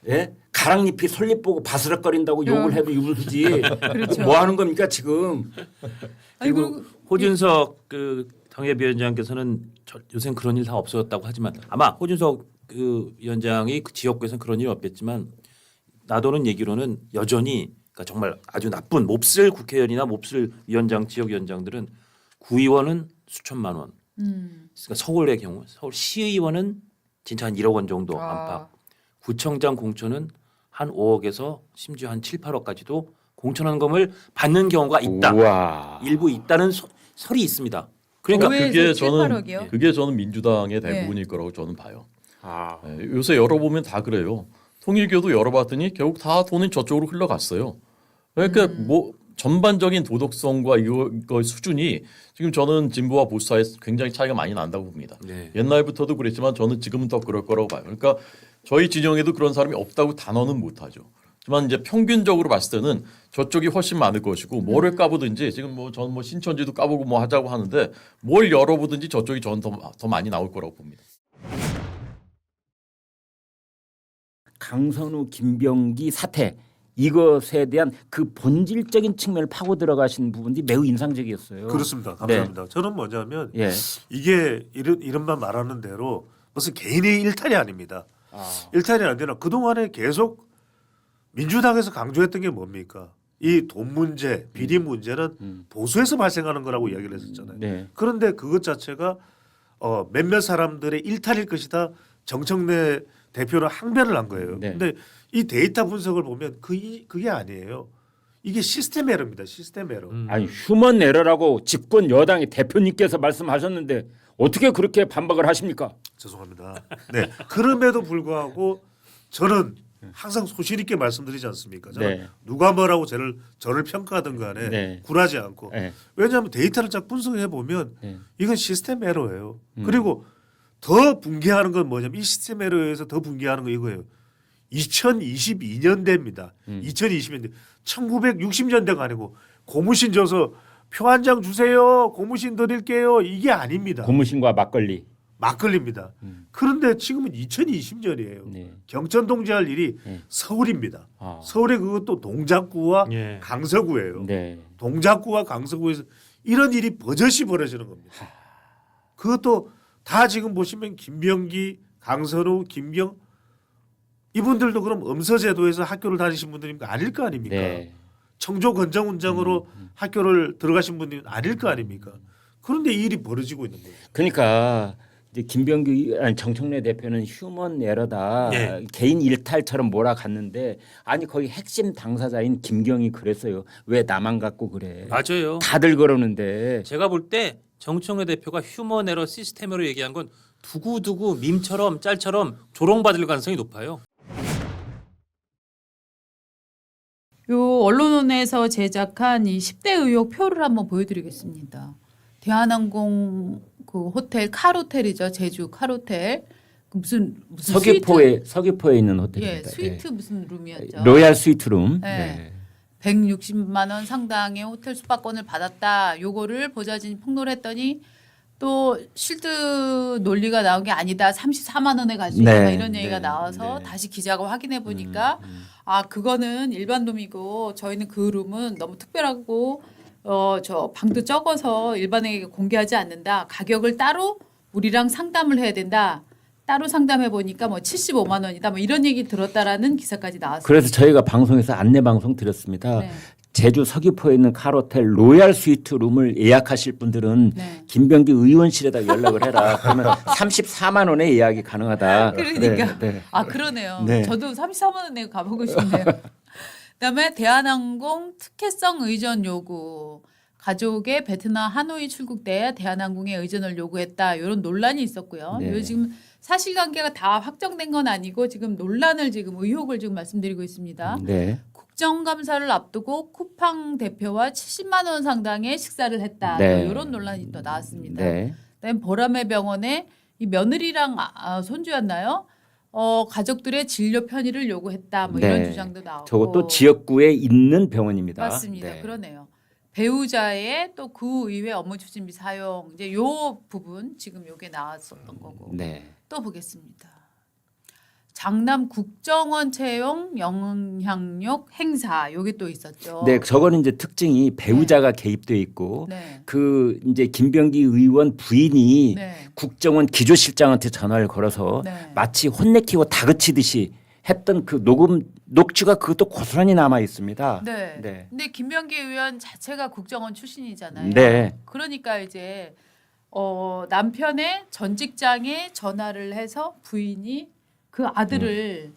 예? 가랑잎이 솔잎 보고 바스락거린다고 욕을 해도 유분수지. 그렇죠. 뭐 하는 겁니까 지금? 아니, 그리고 그리고 호준석 그 당협위원장께서는 요새 그런 일 다 없어졌다고 하지만 아마 호준석 그 위원장이 그 지역구에서는 그런 일이 없겠지만 나도는 얘기로는 여전히 그러니까 정말 아주 나쁜 몹쓸 국회의원이나 몹쓸 위원장 지역위원장들은 구의원은 수천만 원. 그러니까 서울의 경우 서울 시의원은 진짜 한 1억 원 정도 안팎. 구청장 공천은 한 5억에서 심지어 한 7, 8억까지도 공천원금을 받는 경우가 있다. 우와. 일부 있다는 설이 있습니다. 그러니까 오해에서 그게 7, 저는 8억이요? 그게 저는 민주당의 네. 대부분일 거라고 저는 봐요. 아. 네, 요새 열어보면 다 그래요. 통일교도 열어봤더니 결국 다 돈이 저쪽으로 흘러갔어요. 그러니까 뭐 전반적인 도덕성과 이거 수준이 지금 저는 진보와 보수 사이에 굉장히 차이가 많이 난다고 봅니다. 네. 옛날부터도 그랬지만 저는 지금은 더 그럴 거라고 봐요. 그러니까 저희 진영에도 그런 사람이 없다고 단언은 못하죠. 하지만 이제 평균적으로 봤을 때는 저쪽이 훨씬 많을 것이고 뭐를 까보든지 지금 뭐 저는 뭐 신천지도 까보고 뭐 하자고 하는데 뭘 열어보든지 저쪽이 저는 더 많이 나올 거라고 봅니다. 강선우 김병기 사태 이것에 대한 그 본질적인 측면을 파고 들어가신 부분이 매우 인상적이었어요. 그렇습니다. 감사합니다. 저는 뭐냐면 예. 이게 이른바 말하는 대로 무슨 개인의 일탈이 아닙니다. 일탈이 아니라 그동안에 계속 민주당에서 강조했던 게 뭡니까? 이 돈 문제, 비리 문제는 보수에서 발생하는 거라고 이야기를 했었잖아요. 네. 그런데 그것 자체가 몇몇 사람들의 일탈일 것이다. 정청래 대표는 항변을 한 거예요. 네. 근데 이 데이터 분석을 보면 그게 아니에요. 이게 시스템 에러입니다. 시스템 에러. 아니 휴먼 에러라고 집권 여당의 대표님께서 말씀하셨는데 어떻게 그렇게 반박을 하십니까? 죄송합니다. 네. 그럼에도 불구하고 저는 항상 소신 있게 말씀드리지 않습니까? 저는 네. 누가 뭐라고 저를 평가하든 간에 네. 굴하지 않고 네. 왜냐하면 데이터를 쫙 분석해 보면 네. 이건 시스템 에러예요. 그리고 더 붕괴하는 건 뭐냐면 이 시스템 에러에서 더 붕괴하는 건 이거예요. 2022년대입니다. 2020년대 1960년대가 아니고 고무신 줘서 표 한 장 주세요. 고무신 드릴게요. 이게 아닙니다. 고무신과 막걸리. 막걸리입니다. 그런데 지금은 2020년이에요. 네. 경천 동지할 일이 서울입니다. 아. 서울의 그것도 동작구와 예. 강서구예요. 네. 동작구와 강서구에서 이런 일이 버젓이 벌어지는 겁니다. 그것도 다 지금 보시면 김병기, 강선우, 김경 이분들도 그럼 음서제도에서 학교를 다니신 분들이 아닐 거 아닙니까? 네. 청조 건정훈장으로 학교를 들어가신 분들이 아닐 거 아닙니까? 그런데 이 일이 벌어지고 있는 거예요. 그러니까 이제 김병기 아니 정청래 대표는 휴먼 에러다 네. 개인 일탈처럼 몰아갔는데 아니 거기 핵심 당사자인 김경이 그랬어요. 왜 나만 갖고 그래? 맞아요. 다들 그러는데 제가 볼 때 정청래 대표가 휴먼 에러 시스템으로 얘기한 건 두고두고 밈처럼 짤처럼 조롱받을 가능성이 높아요. 요 언론원에서 제작한 이 10대 의혹 표를 한번 보여드리겠습니다. 대한항공 그 호텔 칼호텔이죠. 제주 칼호텔 그 무슨 서귀포에 있는 스위트? 호텔입니다. 예, 스위트 무슨 룸이었죠. 로얄 스위트룸. 네. 160만 원 상당의 호텔 숙박권을 받았다. 요거를 보좌진이 폭로를 했더니 또 실드 논리가 나온 게 아니다. 34만 원에 갈 수 있다. 네. 이런 얘기가 네. 나와서 네. 다시 기자가 확인해 보니까 아 그거는 일반 룸이고 저희는 그 룸은 너무 특별하고 저 방도 적어서 일반에게 공개하지 않는다. 가격을 따로 우리랑 상담을 해야 된다. 따로 상담해 보니까 뭐 75만 원이다. 뭐 이런 얘기 들었다라는 기사까지 나왔어요. 그래서 저희가 방송에서 안내 방송 드렸습니다. 네. 제주 서귀포에 있는 칼호텔 로얄 스위트룸을 예약하실 분들은 네. 김병기 의원실에다 연락을 해라. 그러면 34만 원에 예약이 가능하다. 그러니까 네, 네. 아 그러네요. 네. 저도 34만 원 내고 가보고 싶네요. 그다음에 대한항공 특혜성 의전 요구. 가족의 베트남 하노이 출국 때 대한항공에 의전을 요구했다. 이런 논란이 있었고요. 네. 요 지금 사실관계가 다 확정된 건 아니고 지금 논란을 지금 의혹을 지금 말씀드리고 있습니다. 네. 국정감사를 앞두고 쿠팡 대표와 70만 원 상당의 식사를 했다. 네. 이런 논란이 또 나왔습니다. 네. 그다음에 보라매 병원에 이 며느리랑 손주였나요? 가족들의 진료 편의를 요구했다. 뭐 이런 네. 주장도 나오고. 저것도 지역구에 있는 병원입니다. 맞습니다. 네. 그러네요. 배우자의 또 그 이외 업무 추진 및 사용 이제 요 부분 지금 요게 나왔었던 거고 네. 또 보겠습니다. 장남 국정원 채용 영향력 행사 요게 또 있었죠. 네, 저거는 이제 특징이 배우자가 개입돼 있고 네. 그 이제 김병기 의원 부인이 네. 국정원 기조실장한테 전화를 걸어서 네. 마치 혼내키고 다그치듯이 했던 그 녹취가 그것도 고스란히 남아 있습니다. 네. 네. 근데 김병기 의원 자체가 국정원 출신이잖아요. 네. 그러니까 이제 남편의 전 직장에 전화를 해서 부인이 그 아들을 뭐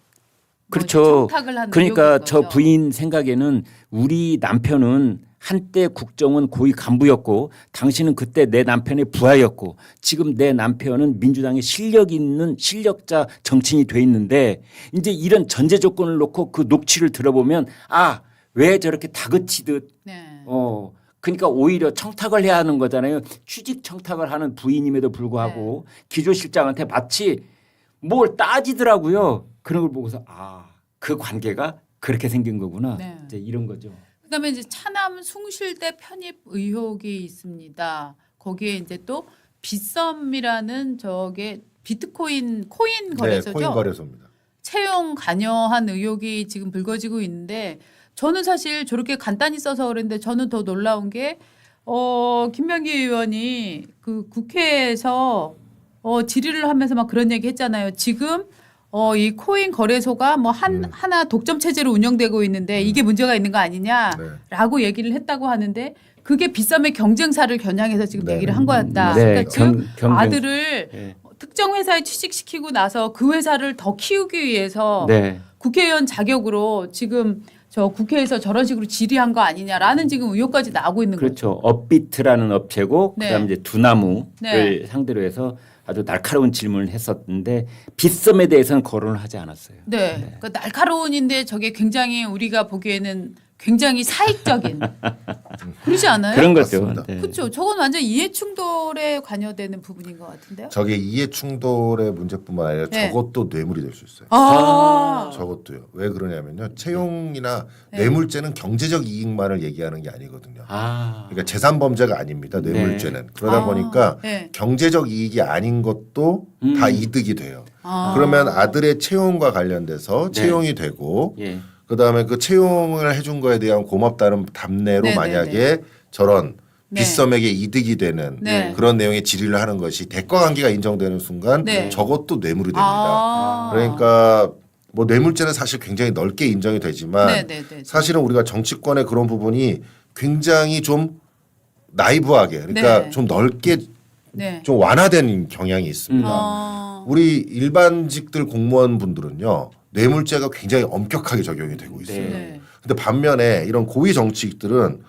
그렇죠. 청탁을 한 그러니까 의혹인 저 거죠. 부인 생각에는 우리 남편은 한때 국정원 고위 간부였고 당신은 그때 내 남편의 부하였고 지금 내 남편은 민주당의 실력 있는 실력자 정치인이 돼 있는데 이제 이런 전제 조건을 놓고 그 녹취를 들어보면 아, 왜 저렇게 다그치듯 네. 그러니까 오히려 청탁을 해야 하는 거잖아요. 취직 청탁을 하는 부인임에도 불구하고 네. 기조실장한테 마치 뭘 따지더라고요. 그런 걸 보고서 아, 그 관계가 그렇게 생긴 거구나. 네. 이제 이런 거죠. 그다음에 이제 차남 숭실대 편입 의혹이 있습니다. 거기에 이제 또 빗썸이라는 저게 비트코인 코인 네, 거래소죠. 코인 거래소입니다. 채용 관여한 의혹이 지금 불거지고 있는데 저는 사실 저렇게 간단히 써서 그랬는데 저는 더 놀라운 게 김병기 의원이 그 국회에서 질의를 하면서 막 그런 얘기 했잖아요. 지금 이 코인 거래소가 뭐 하나 독점 체제로 운영되고 있는데 이게 문제가 있는 거 아니냐라고 얘기를 했다고 하는데 그게 빗썸의 경쟁사를 겨냥해서 지금 네. 얘기를 한 거였다. 네, 그러니까 즉 경쟁- 아들을 네. 특정 회사에 취직시키고 나서 그 회사를 더 키우기 위해서 네. 국회의원 자격으로 지금 저 국회에서 저런 식으로 질의한 거 아니냐라는 지금 의혹까지 나오고 있는 그렇죠. 거죠. 업비트라는 업체고 네. 그다음에 이제 두나무를 네. 상대로 해서 아주 날카로운 질문을 했었는데 빗썸에 대해서는 거론을 하지 않았어요. 네. 그 날카로운인데 저게 굉장히 우리가 보기에는 굉장히 사익적인 그러지 않아요? 그런 거죠. 맞습니다. 네. 그렇죠. 저건 완전 이해 충돌에 관여되는 부분인 것 같은데요. 저게 이해 충돌의 문제뿐만 아니라 네. 저것도 뇌물이 될 수 있어요. 저것도요. 왜 그러냐면요. 채용이나 네. 뇌물죄는 경제적 이익만을 얘기하는 게 아니거든요. 아. 그러니까 재산 범죄가 아닙니다. 뇌물죄는. 그러다 아, 보니까 네. 경제적 이익이 아닌 것도 다 이득이 돼요. 아. 그러면 아들의 채용과 관련돼서 네. 채용이 되고 예. 그다음에 그 채용을 해준 거에 대한 고맙다는 답례로 네, 만약에 저런 네. 빗썸에게 이득이 되는 네. 그런 내용의 질의를 하는 것이 대가 관계가 인정되는 순간 네. 저것도 뇌물이 됩니다. 아. 그러니까 뭐 뇌물죄는 사실 굉장히 넓게 인정이 되지만 네네네. 사실은 우리가 정치권의 그런 부분이 굉장히 좀 나이브하게 그러니까 네. 좀 넓게 네. 좀 완화된 경향이 있습니다. 우리 일반직들 공무원분들은요 뇌물죄가 굉장히 엄격하게 적용이 되고 있어요. 네. 근데 반면에 이런 고위 정치직들은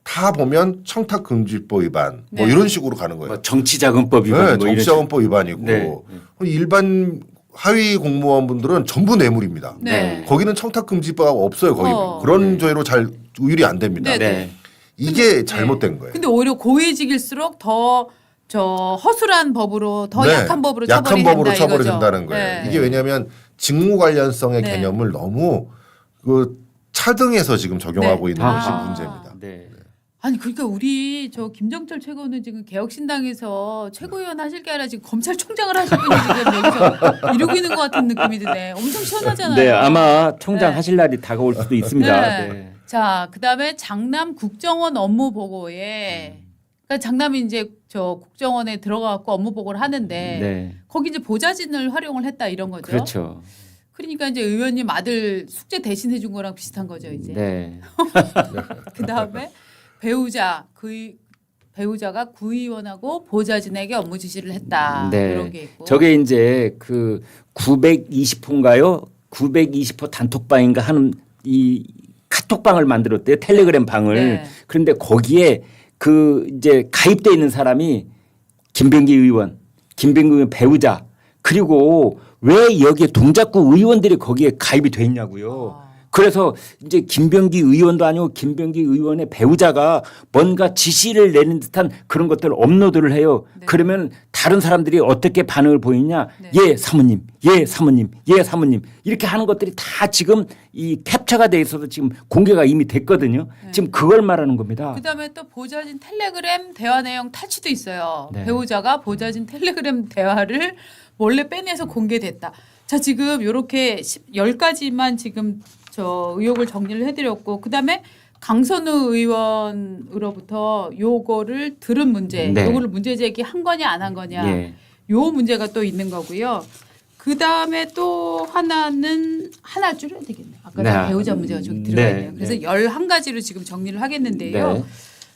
다 보면 청탁금지법 위반 뭐 네. 이런 식으로 가는 거예요. 뭐 정치자금법 위반 네, 뭐 이런 정치자금법 위반이고 네. 일반 하위 공무원분들은 전부 뇌물입니다. 네. 거기는 청탁금지법 없어요. 거의 그런 죄로 잘 우율이 안 됩니다. 네. 네. 이게 잘못된 거예요. 근데 오히려 고위직일수록 더 저 허술한 법으로 더 네, 약한 법으로 약한 처벌이 법으로 된다 처벌이 이거죠. 된다는 거예요. 네. 이게 왜냐하면 직무 관련성의 네. 개념을 너무 그 차등해서 지금 적용하고 네. 있는 아. 것이 문제입니다. 네. 아니 그러니까 우리 저 김정철 최고는 지금 개혁신당에서 최고위원 하실 게 아니라 지금 검찰총장을 하실 분이 지금 여기서 이러고 있는 것 같은 느낌이 드네. 엄청 시원하잖아요. 네, 아마 총장 네. 하실 날이 다가올 수도 있습니다. 네. 네. 자, 그다음에 장남 국정원 업무 보고에 그러니까 장남이 이제 저 국정원에 들어가갖고 업무 보고를 하는데 네. 거기 이제 보좌진을 활용을 했다 이런 거죠. 그렇죠. 그러니까 이제 의원님 아들 숙제 대신해 준 거랑 비슷한 거죠 이제. 네. 그다음에 배우자가 구의원하고 보좌진에게 업무 지시를 했다. 그런 게 있고. 저게 이제 그 920호인가요? 920호 단톡방인가 하는 이 카톡방을 만들었대요. 텔레그램 방을. 네. 그런데 거기에 그 이제 가입돼 있는 사람이 김병기 의원, 김병기 의원 배우자 그리고 왜 여기에 동작구 의원들이 거기에 가입이 돼 있냐고요. 그래서 이제 김병기 의원도 아니고 김병기 의원의 배우자가 뭔가 지시를 내는 듯한 그런 것들을 업로드를 해요. 네. 그러면 다른 사람들이 어떻게 반응을 보이냐? 네. 예, 사모님, 예, 사모님, 예, 사모님 이렇게 하는 것들이 다 지금 이 캡처가 돼 있어서 지금 공개가 이미 됐거든요. 네. 지금 그걸 말하는 겁니다. 그다음에 또 보좌진 텔레그램 대화 내용 탈취도 있어요. 네. 배우자가 보좌진 텔레그램 대화를 몰래 빼내서 공개됐다. 자, 지금 요렇게 10가지만 지금 저 의혹을 정리를 해드렸고, 그다음에 강선우 의원으로부터 요거를 들은 문제, 네. 요거를 문제 제기한 거냐 안 한 거냐, 예. 요 문제가 또 있는 거고요. 그다음에 또 하나는 하나 줄여야 되겠네. 아까 네. 배우자 문제가 좀 들어가 있네요. 네. 그래서 11가지로 지금 정리를 하겠는데요. 네.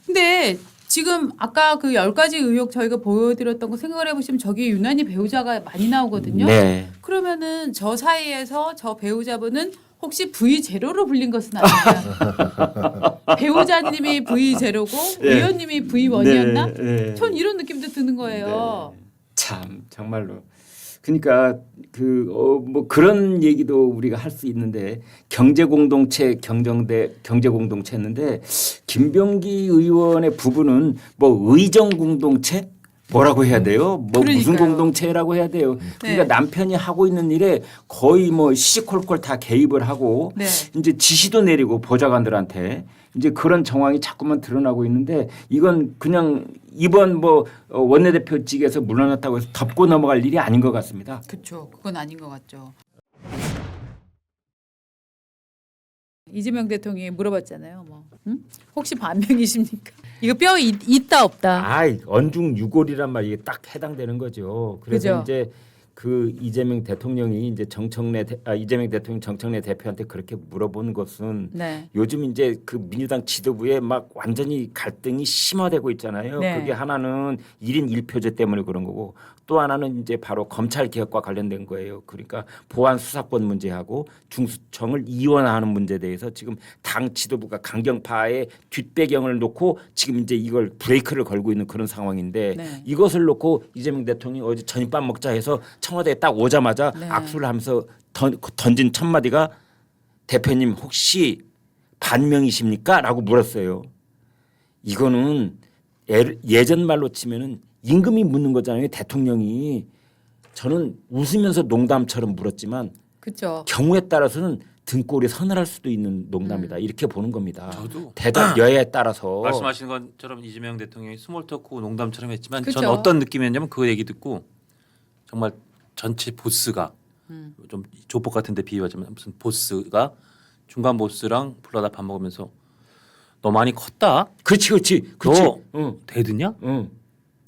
근데 지금 아까 그 10가지 의혹 저희가 보여드렸던 거 생각을 해보시면 저기 유난히 배우자가 많이 나오거든요. 네. 그러면은 저 사이에서 저 배우자분은 혹시 V0로 불린 것은 아니냐. 배우자님이 V0고 네. 의원님이 V1이었나? 네. 전 이런 느낌도 드는 거예요. 참 정말로. 그러니까 뭐 그런 얘기도 우리가 할 수 있는데 경제 공동체 경제 공동체였는데 김병기 의원의 부부는 뭐 의정 공동체 뭐라고 해야 돼요? 뭐 무슨 그러니까요. 공동체라고 해야 돼요? 그러니까 네. 남편이 하고 있는 일에 거의 뭐 시시콜콜 다 개입을 하고 네. 이제 지시도 내리고 보좌관들한테 이제 그런 정황이 자꾸만 드러나고 있는데 이건 그냥 이번 뭐 원내대표직에서 물러났다고 해서 덮고 넘어갈 일이 아닌 것 같습니다. 그렇죠. 그건 아닌 것 같죠. 이재명 대통령이 물어봤잖아요. 뭐 혹시 반명이십니까? 이거 뼈 있다 없다. 아이 언중 유골이란 말이 딱 해당되는 거죠. 그래서 그죠? 이제 그 이재명 대통령이 이제 이재명 대통령 정청래 대표한테 그렇게 물어본 것은 네. 요즘 이제 그 민주당 지도부에 막 완전히 갈등이 심화되고 있잖아요. 네. 그게 하나는 1인 1표제 때문에 그런 거고 또 하나는 이제 바로 검찰 개혁과 관련된 거예요. 그러니까 보안 수사권 문제하고 중수청을 이원화하는 문제에 대해서 지금 당 지도부가 강경파의 뒷배경을 놓고 지금 이제 이걸 브레이크를 걸고 있는 그런 상황인데 네. 이것을 놓고 이재명 대통령이 어제 저녁밥 먹자 해서 청와대에 딱 오자마자 네. 악수를 하면서 던진 첫 마디가 대표님 혹시 반명이십니까? 라고 물었어요. 이거는 예전 말로 치면은 임금이 묻는 거잖아요. 대통령이. 저는 웃으면서 농담처럼 물었지만 그렇죠. 경우에 따라서는 등골이 서늘할 수도 있는 농담이다. 이렇게 보는 겁니다. 저도 대답 여야에 따라서. 말씀하시는 것처럼 이재명 대통령이 스몰 토크 농담처럼 했지만 그쵸. 전 어떤 느낌이었냐면 그 얘기 듣고 정말 전체 보스가 좀 조폭 같은데 비유하자면 무슨 보스가 중간 보스랑 불러다 밥 먹으면서 너 많이 컸다. 그렇지. 너 응. 대드냐? 응.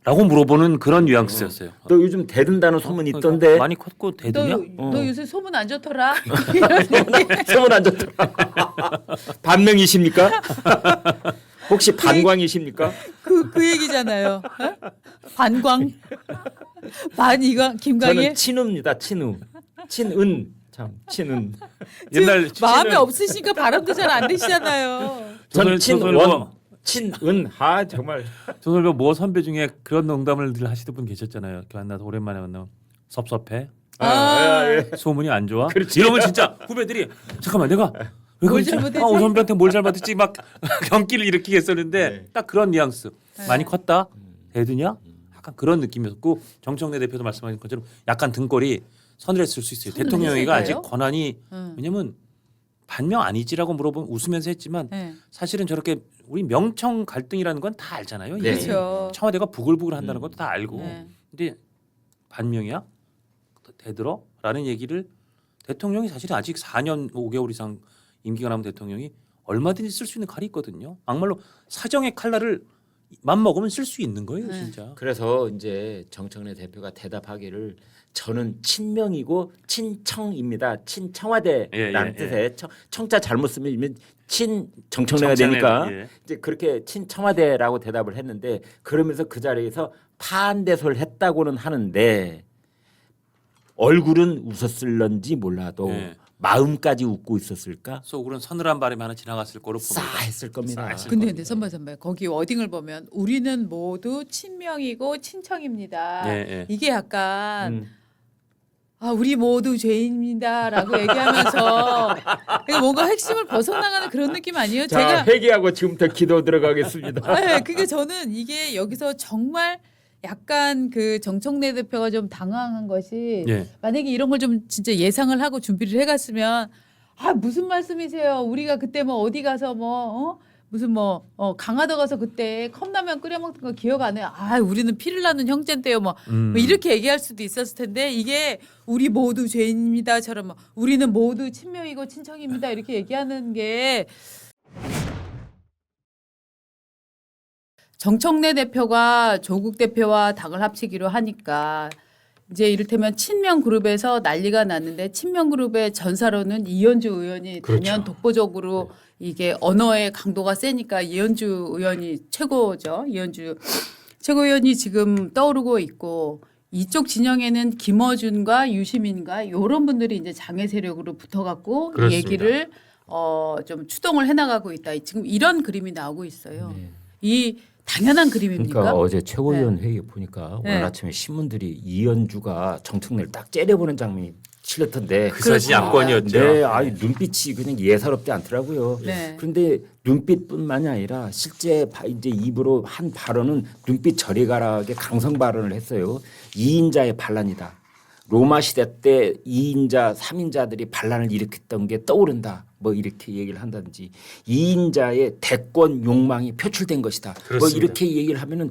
라고 물어보는 그런 뉘앙스였어요. 너 요즘 대든다는 소문 그러니까 있던데. 많이 컸고 대드냐? 너 요새 소문 안 좋더라. 소문 안 좋더라. 반명이십니까? 혹시 반광이십니까? 그 얘기잖아요. 어? 반광. 이거 김광일. 저는 친우입니다. 친은 참 친은. 옛날 마음이 없으시니까 발음도 잘 안 되시잖아요. 전 조선- 친원 친은 정말 조선일보 모 선배 중에 그런 농담을 늘 하시던 분 계셨잖아요. 이렇게 만나서 오랜만에 만나면 섭섭해. 소문이 안 좋아. 이러면 진짜 후배들이 잠깐만 내가 왜 뭘 그러지? 잘못했지? 오 선배한테 뭘 잘못했지 막 경기를 일으키게 했었는데 딱 그런 뉘앙스. 많이 컸다. 대드냐? 약간 그런 느낌이었고 정청래 대표도 말씀하신 것처럼 약간 등골이 서늘했을 수 있어요. 대통령이가 아직 서늘했을까요? 권한이 왜냐면 반명 아니지라고 물어보면 웃으면서 했지만 네. 사실은 저렇게 우리 명청 갈등이라는 건 다 알잖아요. 이미. 그렇죠. 청와대가 부글부글 한다는 것도 다 알고. 네. 근데 반명이야? 대들어? 라는 얘기를 대통령이 사실은 아직 4년 5개월 이상 임기가 남은 대통령이 얼마든지 쓸 수 있는 칼이 있거든요. 막말로 사정의 칼날을 맘먹으면 쓸 수 있는 거예요. 네. 진짜. 그래서 이제 정청래 대표가 대답하기를 저는 친명이고 친청입니다. 친청와대라는 예. 뜻의 청자 잘못 쓰면 정청래가 정청래, 되니까 예. 이제 그렇게 친청와대라고 대답을 했는데 그러면서 그 자리에서 반대소를 했다고는 하는데 얼굴은 웃었을런지 몰라도 예. 마음까지 웃고 있었을까? 속으로는 서늘한 바람이 하나 지나갔을 거로 봅니다. 싸했을 겁니다. 싸했을 근데 선배 거기 워딩을 보면 우리는 모두 친명이고 친청입니다. 예. 이게 약간 우리 모두 죄인입니다라고 얘기하면서 뭔가 핵심을 벗어나가는 그런 느낌 아니에요? 자, 회개하고 지금부터 기도 들어가겠습니다. 네, 그러니까 저는 이게 여기서 정말 약간 그 정청래 대표가 좀 당황한 것이 예. 만약에 이런 걸 좀 진짜 예상을 하고 준비를 해갔으면 무슨 말씀이세요? 우리가 그때 뭐 어디 가서 무슨 강화도 가서 그때 컵라면 끓여 먹던 거 기억 안 해요? 우리는 피를 나는 형제인데요. 뭐 이렇게 얘기할 수도 있었을 텐데 이게 우리 모두 죄인입니다처럼 우리는 모두 친명이고 친척입니다 이렇게 얘기하는 게 정청래 대표가 조국 대표와 당을 합치기로 하니까 이제 이를테면 친명 그룹에서 난리가 났는데 친명 그룹의 전사로는 이현주 의원이 단연 독보적으로 이게 언어의 강도가 세니까 이현주 의원이 최고죠. 이현주 최고위원이 지금 떠오르고 있고 이쪽 진영에는 김어준과 유시민과 이런 분들이 이제 장애 세력으로 붙어갖고 이 얘기를 좀 추동을 해나가고 있다. 지금 이런 그림이 나오고 있어요. 이 당연한 그림입니까? 그러니까 어제 최고위원 회의 보니까 오늘 아침에 신문들이 이현주가 정청래를 딱 째려보는 장면이 실렸던데 그 사진이 압권이었죠. 네, 눈빛이 그냥 예사롭지 않더라고요. 네. 그런데 눈빛뿐만이 아니라 실제 이제 입으로 한 발언은 눈빛 저리 가라하게 강성 발언을 했어요. 2인자의 반란이다. 로마 시대 때 2인자, 3인자들이 반란을 일으켰던 게 떠오른다. 뭐 이렇게 얘기를 한다든지 2인자의 대권 욕망이 표출된 것이다. 그렇습니다. 뭐 이렇게 얘기를 하면은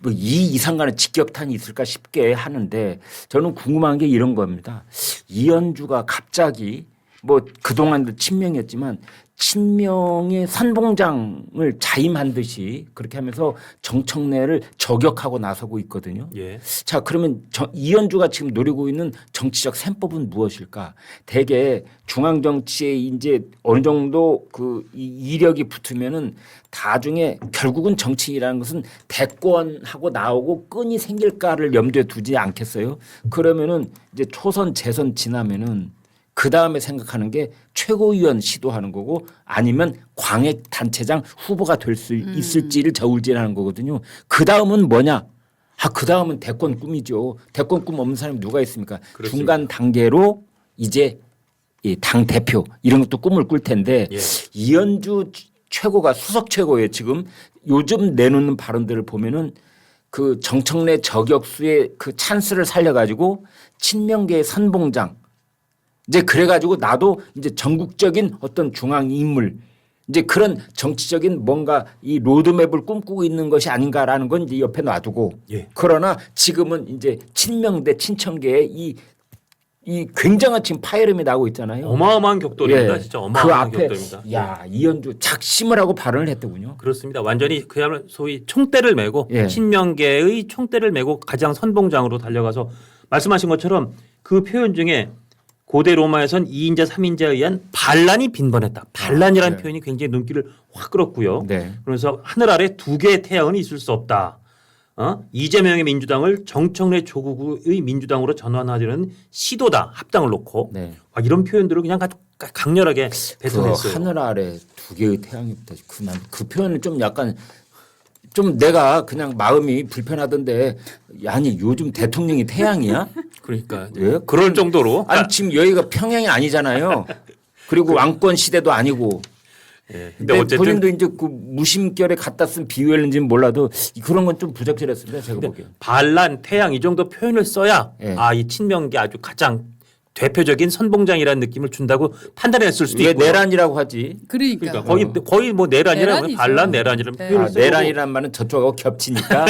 뭐 이 이상간의 직격탄이 있을까 싶게 하는데 저는 궁금한 게 이런 겁니다. 이현주가 갑자기 뭐 그동안도 친명이었지만 친명의 선봉장을 자임한 듯이 그렇게 하면서 정청래를 저격하고 나서고 있거든요. 예. 자, 그러면 이현주가 지금 노리고 있는 정치적 셈법은 무엇일까? 대개 중앙 정치에 이제 어느 정도 그 이력이 붙으면은 나중에 결국은 정치인이라는 것은 대권하고 나오고 끈이 생길까를 염두에 두지 않겠어요? 그러면은 이제 초선 재선 지나면은 그 다음에 생각하는 게 최고위원 시도하는 거고 아니면 광역 단체장 후보가 될 수 있을지를 저울질하는 거거든요. 그 다음은 뭐냐? 그 다음은 대권 꿈이죠. 대권 꿈 없는 사람이 누가 있습니까? 그렇습니다. 중간 단계로 이제 이 당 대표 이런 것도 꿈을 꿀 텐데 예. 이현주 최고가 수석 최고예요. 지금 요즘 내놓는 발언들을 보면은 그 정청래 저격수의 그 찬스를 살려가지고 친명계의 선봉장 이제 그래가지고 나도 이제 전국적인 어떤 중앙 인물 이제 그런 정치적인 뭔가 이 로드맵을 꿈꾸고 있는 것이 아닌가라는 건 이제 옆에 놔두고 예. 그러나 지금은 이제 친명 대 친청계의 이 굉장한 지금 파열음이 나오고 있잖아요. 어마어마한 격돌입니다. 예. 진짜 그 어마어마한 앞에 격돌입니다. 야 이현주 작심을 하고 발언을 했더군요. 그렇습니다. 완전히 그야말로 소위 총대를 메고 예. 친명계의 총대를 메고 가장 선봉장으로 달려가서 말씀하신 것처럼 그 표현 중에 고대 로마에선 2인자, 3인자에 의한 반란이 빈번했다. 반란이라는 네. 표현이 굉장히 눈길을 확 끌었고요. 네. 그래서 하늘 아래 두 개의 태양은 있을 수 없다. 이재명의 민주당을 정청래 조국의 민주당으로 전환하려는 시도다. 합당을 놓고 네. 이런 표현들을 그냥 아주 강렬하게 뱉어냈어요. 그 하늘 아래 두 개의 태양이 있다. 그 표현을 좀 약간 좀 내가 그냥 마음이 불편하던데 아니 요즘 대통령이 태양이야? 그러니까 왜? 그럴 정도로 아니 지금 여기가 평양이 아니잖아요. 그리고 왕권 시대도 아니고. 예. 근데 근데 어쨌든 본인도 이제 그 무심결에 갖다 쓴 비유였는지는 몰라도 그런 건 좀 부적절했습니다. 제가 보기엔. 반란, 태양 이 정도 표현을 써야 예. 이 친명계 아주 가장 대표적인 선봉장이라는 느낌을 준다고 판단했을 수도 왜 있고요. 내란이라고 하지? 그러니까. 그러니까 거의 뭐 내란이라고 내란이죠. 반란 내란이라는 네. 표현을 쓰고 내란이란 말은 저쪽하고 겹치니까.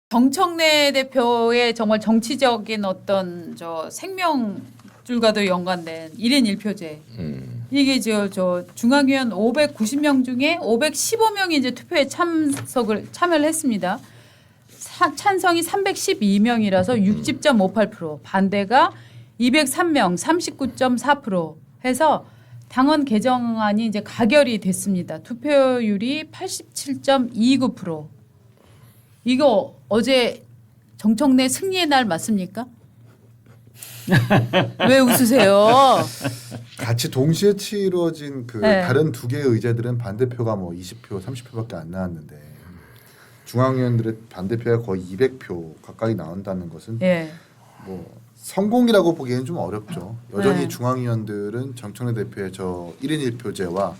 정청래 대표의 정말 정치적인 어떤 생명줄과도 연관된 1인 1표제. 이게 저 중앙위원 590명 중에 515명이 이제 투표에 참여를 했습니다. 찬성이 312명이라서 60.58%, 반대가 203명, 39.4% 해서 당헌 개정안이 이제 가결이 됐습니다. 투표율이 87.29%. 이거 어제 정청래 승리의 날 맞습니까? 왜 웃으세요? 같이 동시에 치러진 그 네. 다른 두 개의 의제들은 반대표가 뭐 20표, 30표밖에 안 나왔는데 중앙위원들의 반대표가 거의 200표 가까이 나온다는 것은 예. 뭐 성공이라고 보기에는 좀 어렵죠. 여전히 네. 중앙위원들은 정청래 대표의 저 1인 1표제와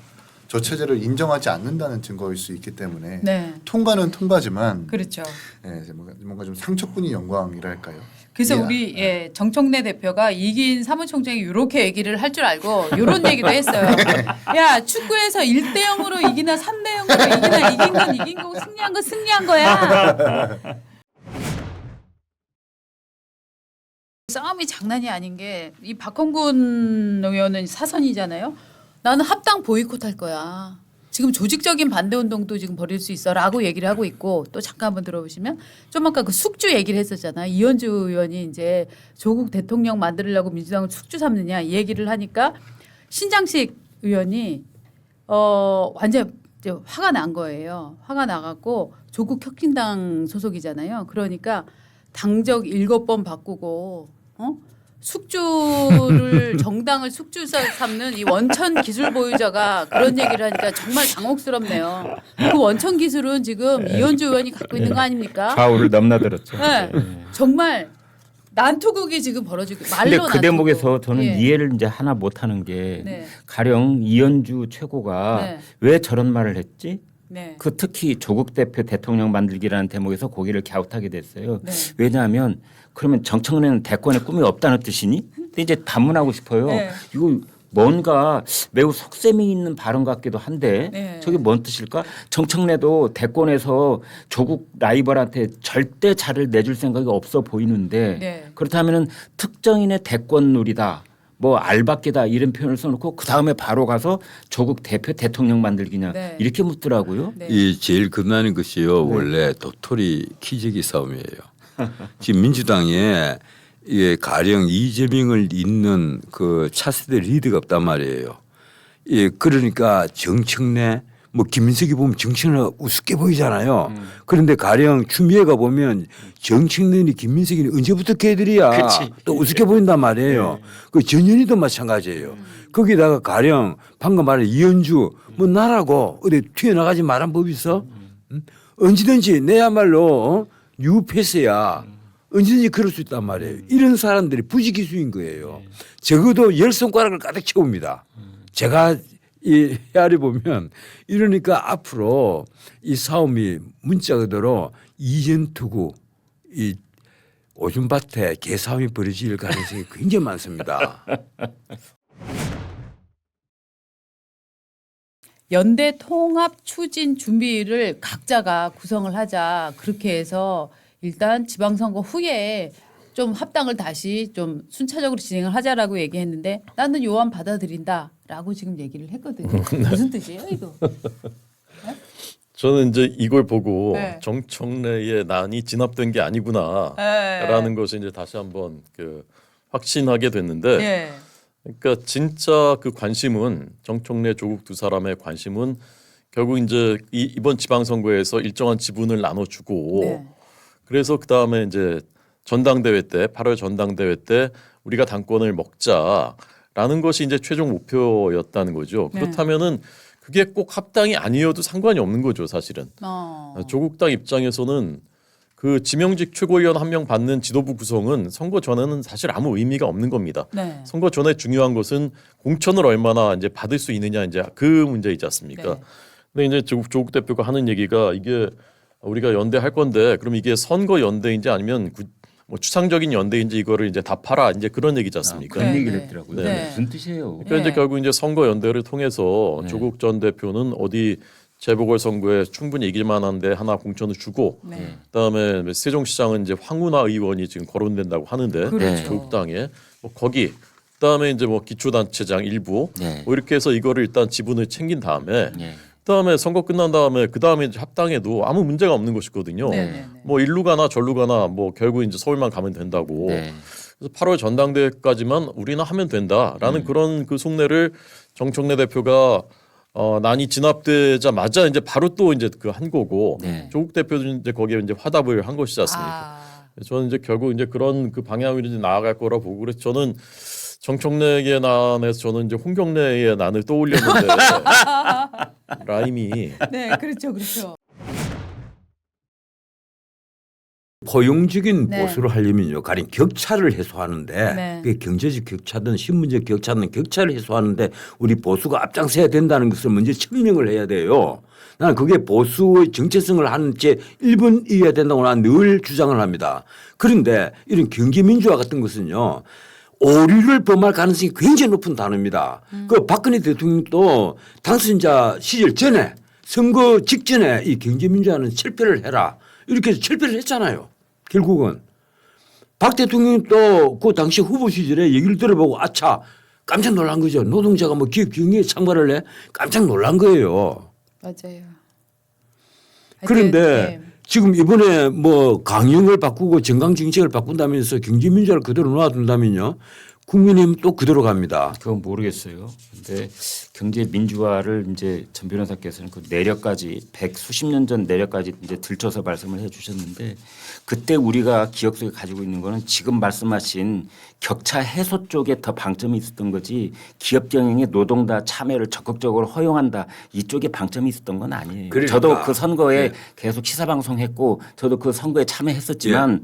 저 체제를 인정하지 않는다는 증거일 수 있기 때문에 네. 통과는 통과지만 그렇죠. 예, 뭔가 좀 상처뿐인 영광이랄까요. 그래서 예. 우리 정청래 대표가 이긴 사무총장이 이렇게 얘기를 할 줄 알고 이런 얘기도 했어요. 야 축구에서 1대0으로 이기나 3대0으로 이기나 이긴 건 이긴 거고 승리한 건 승리한 거야. 싸움이 장난이 아닌 게 이 박홍근 의원은 사선이잖아요. 나는 합당 보이콧할 거야. 지금 조직적인 반대 운동도 지금 벌일 수 있어라고 얘기를 하고 있고 또 잠깐 한번 들어보시면 좀 아까 그 숙주 얘기를 했었잖아. 이현주 의원이 이제 조국 대통령 만들려고 민주당을 숙주 삼느냐 이 얘기를 하니까 신장식 의원이 완전 이제 화가 난 거예요. 화가 나갖고 조국 혁신당 소속이잖아요. 그러니까 당적 7번 바꾸고 숙주를 정당을 숙주 삼는 이 원천 기술 보유자가 그런 얘기를 하니까 정말 당혹스럽네요. 그 원천 기술은 지금 이현주 의원이 갖고 있는 거 아닙니까? 좌우를 넘나들었죠. 네. 정말 난투극이 지금 벌어지고 말로 근데 그 난투극. 대목에서 저는 예. 이해를 이제 하나 못하는 게 네. 가령 이현주 최고가 네. 왜 저런 말을 했지? 네. 그 특히 조국 대표 대통령 만들기라는 대목에서 고개를 갸웃하게 됐어요. 네. 왜냐하면 그러면 정청래는 대권에 꿈이 없다는 뜻이니? 근데 이제 반문하고 싶어요. 네. 이거 뭔가 매우 속셈이 있는 발언 같기도 한데 네. 저게 뭔 뜻일까? 정청래도 대권에서 조국 라이벌한테 절대 자를 내줄 생각이 없어 보이는데 네. 그렇다면은 특정인의 대권놀이다. 뭐 알박기다 이런 표현을 써놓고 그 다음에 바로 가서 조국 대표 대통령 만들기냐 네. 이렇게 묻더라고요. 네. 이 제일 겁나는 것이요. 원래 도토리 키재기 싸움이에요. 지금 민주당에 예, 가령 이재명을 잇는 그 차세대 리더가 없단 말이에요. 예, 그러니까 정청래 뭐 김민석이 보면 정청래가 우습게 보이잖아요. 그런데 가령 추미애가 보면 정청래니 김민석이 언제부터 걔들이야. 그치. 또 우습게 보인단 말이에요. 그 전현희도 마찬가지예요. 거기다가 가령 방금 말한 이현주 뭐 나라고 어디 튀어나가지 말한 법이 있어? 언제든지 내야말로 뉴패스야. 언제든지 그럴 수 있단 말이에요. 이런 사람들이 부지기수인 거예요. 적어도 10손가락을 가득 채웁니다. 제가 이 헤아려 보면 이러니까 앞으로 이 싸움이 문자 그대로 이전투구 이 오줌밭에 개싸움이 벌어질 가능성이 굉장히 많습니다. 연대 통합 추진 준비를 각자가 구성을 하자. 그렇게 해서 일단 지방선거 후에 좀 합당을 다시 좀 순차적으로 진행을 하자라고 얘기했는데 나는 요안 받아들인다라고 지금 얘기를 했거든요. 무슨 뜻이에요, 이거? 저는 이제 이걸 보고 네. 정청래의 난이 진압된 게 아니구나라는 것을 이제 다시 한번 그 확신하게 됐는데, 예. 그러니까 진짜 그 관심은 정청래, 조국 두 사람의 관심은 결국 이제 이번 지방선거에서 일정한 지분을 나눠주고, 네. 그래서 그 다음에 이제 전당대회 때 8월 전당대회 때 우리가 당권을 먹자라는 것이 이제 최종 목표였다는 거죠. 네. 그렇다면은 그게 꼭 합당이 아니어도 상관이 없는 거죠, 사실은. 어. 조국당 입장에서는 그 지명직 최고위원 한 명 받는 지도부 구성은 선거 전에는 사실 아무 의미가 없는 겁니다. 네. 선거 전에 중요한 것은 공천을 얼마나 이제 받을 수 있느냐 이제 그 문제이지 않습니까? 네. 근데 이제 조국 대표가 하는 얘기가 이게 우리가 연대할 건데 그럼 이게 선거 연대인지 아니면 뭐 추상적인 연대인지 이거를 이제 다 팔아 이제 그런 얘기지 않습니까? 그런 네, 얘기를 네. 했더라고요. 네. 무슨 뜻이에요? 그러니까 이제 네. 결국 이제 선거 연대를 통해서 네. 조국 전 대표는 어디 재보궐 선거에 충분히 이길 만한데 하나 공천을 주고 네. 그다음에 세종시장은 이제 황운하 의원이 지금 거론된다고 하는데 그렇죠. 조국당에 뭐 거기 그다음에 이제 뭐 기초단체장 일부 네. 뭐 이렇게 해서 이거를 일단 지분을 챙긴 다음에 네. 그다음에 선거 끝난 다음에 그다음에 이제 합당해도 아무 문제가 없는 것이거든요. 네, 네, 네. 뭐 일루 가나 절루 가나 뭐 결국 이제 서울만 가면 된다고. 네. 그래서 8월 전당대회까지만 우리는 하면 된다라는 그런 그 속내를 정청래 대표가 난이 진압되자마자 이제 바로 또 이제 그 한 거고 네. 조국 대표도 이제 거기에 이제 화답을 한 것이지 않습니까? 저는 이제 결국 이제 그런 그 방향으로 이제 나아갈 거라 보고 그래서 저는 정청래의 난에서 저는 이제 홍경래의 난을 떠올렸는데 라임이 네, 그렇죠, 그렇죠. 포용적인 네. 보수를 하려면요, 가령 격차를 해소하는데 네. 그게 경제적 격차든 신문적 격차든 격차를 해소하는데 우리 보수가 앞장서야 된다는 것을 먼저 천명을 해야 돼요. 나는 그게 보수의 정체성을 하는 제 1번이어야 된다고 나는 늘 주장을 합니다. 그런데 이런 경제민주화 같은 것은요, 오류를 범할 가능성이 굉장히 높은 단어입니다. 그 박근혜 대통령도 당선자 시절 전에 선거 직전에 이 경제민주화는 철폐를 해라 이렇게 해서 철폐를 했잖아요. 결국은 박 대통령도 그 당시 후보 시절에 얘기를 들어보고 아차 깜짝 놀란 거죠. 노동자가 뭐 기업 경영에 참가를 해 깜짝 놀란 거예요. 맞아요. 그런데 네. 지금 이번에 뭐 강령을 바꾸고 정강 정책을 바꾼다면서 경제민주화를 그대로 놔둔다면요. 국민의힘 또 그대로 갑니다. 그건 모르겠어요. 근데 경제 민주화를 이제 전 변호사께서는 그 내력까지 100수십 년 전 내력까지 이제 들춰서 말씀을 해 주셨는데 그때 우리가 기억 속에 가지고 있는 거는 지금 말씀하신 격차 해소 쪽에 더 방점이 있었던 거지 기업 경영에 노동자 참여를 적극적으로 허용한다 이쪽에 방점이 있었던 건 아니에요. 그러니까. 저도 그 선거에 네. 계속 시사방송했고 저도 그 선거에 참여했었지만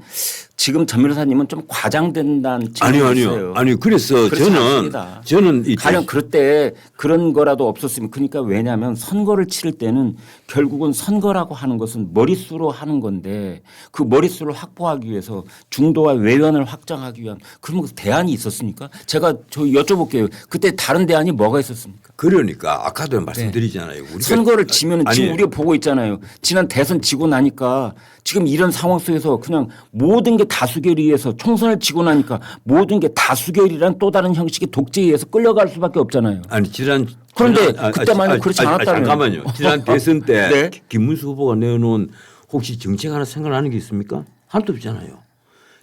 지금 전 변호사님은 좀 과장된다는 아니요, 측면이 아니요. 있어요. 아니 그래서 그렇지 않습니다. 저는 이 가령 그때 그런 거라도 없었으면 그러니까 왜냐하면 선거를 치를 때는 결국은 선거라고 하는 것은 머릿수로 하는 건데 그 머릿수를 확보하기 위해서 중도와 외연을 확장하기 위한 그런 그 대안이 있었습니까? 제가 저 여쭤볼게요. 그때 다른 대안이 뭐가 있었습니까? 그러니까 아까도 말씀드리잖아요. 우리가 선거를 지면 아니, 지금 우리가 보고 있잖아요. 지난 대선 지고 나니까 지금 이런 상황 속에서 그냥 모든 게 다수결에 의해서 총선을 지고 나니까 모든 게 다수결이란 또 다른 형식의 독재에 의해서 끌려갈 수밖에 없잖아요. 아니 그런데 그때만은 그렇지 않았다면. 잠깐만요. 지난 대선 때 네. 김문수 후보가 내놓은 혹시 정책 하나 생각나는 게 있습니까? 하나도 없잖아요.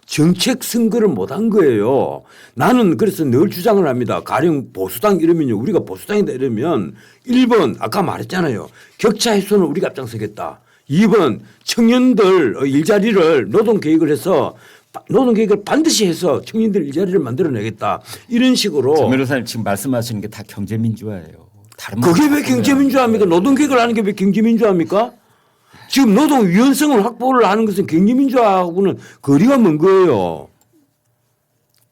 정책 선거를 못한 거예요. 나는 그래서 늘 주장을 합니다. 가령 보수당 이러면요. 우리가 보수당이다 이러면 1번 아까 말했잖아요. 격차 해소는 우리가 앞장서겠다. 2번 청년들 일자리를 노동계획을 해서 노동계획을 반드시 해서 청년들 일자리를 만들어내겠다. 이런 식으로. 전 변호사님 지금 말씀하시는 게 다 경제민주화예요. 다른 그게 왜 말은 경제민주화입니까? 노동계획을 하는 게 왜 경제민주화입니까? 지금 노동 유연성을 확보를 하는 것은 경제민주화하고는 거리가 먼 거예요.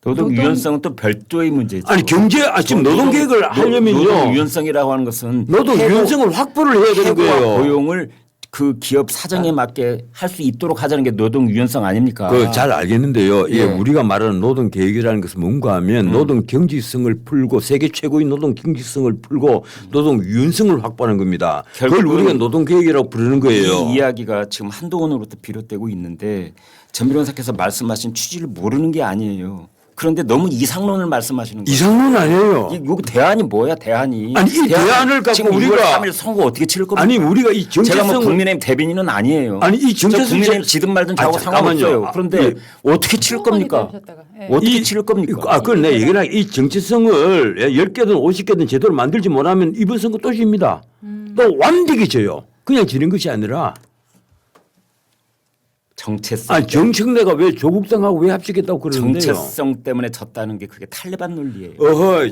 노동 유연성은 또 별도의 문제죠. 아니 지금 노동계획을 하려면요. 노동 유연성이라고 하는 것은 노동 유연성을 확보를 해야 되는 해고와 거예요. 고용을 그 기업 사정에 맞게 할 수 있도록 하자는 게 노동 유연성 아닙니까? 그 잘 알겠는데요. 예. 예, 우리가 말하는 노동 계획이라는 것은 뭔가 하면 노동 경지성을 풀고 세계 최고의 노동 경지성을 풀고 노동 유연성을 확보하는 겁니다. 그걸 결국은 우리가 노동 계획이라고 부르는 거예요. 이 이야기가 지금 한동훈으로부터 비롯되고 있는데 전 변호사께서 말씀하신 취지를 모르는 게 아니에요. 그런데 너무 이상론을 말씀하시는 거예요. 이상론 아니에요. 여기 대안이 뭐야 대안이? 아니, 이 대안을 갖고 지금 우리가 6월 3일 선거 어떻게 치를 겁니까? 아니 우리가 이 제가 뭐 정체성을 국민의힘 대변인은 아니에요. 아니, 이 정체성 국민의힘 지든 말든 저하고 아니, 잠깐만요. 상관없어요. 그런데 예. 어떻게 치를 겁니까? 네. 어떻게 치를 겁니까? 그걸 내 얘기나 이 정체성을 10개든 50개든 제대로 만들지 못하면 이번 선거 또 집니다. 또 완벽히 져요. 그냥 지는 것이 아니라 정체성. 아니 정청래가 왜 조국당하고 왜 합치겠다고 그러는데요. 정체성 때문에 졌다는 게 그게 탈레반 논리예요. 어허,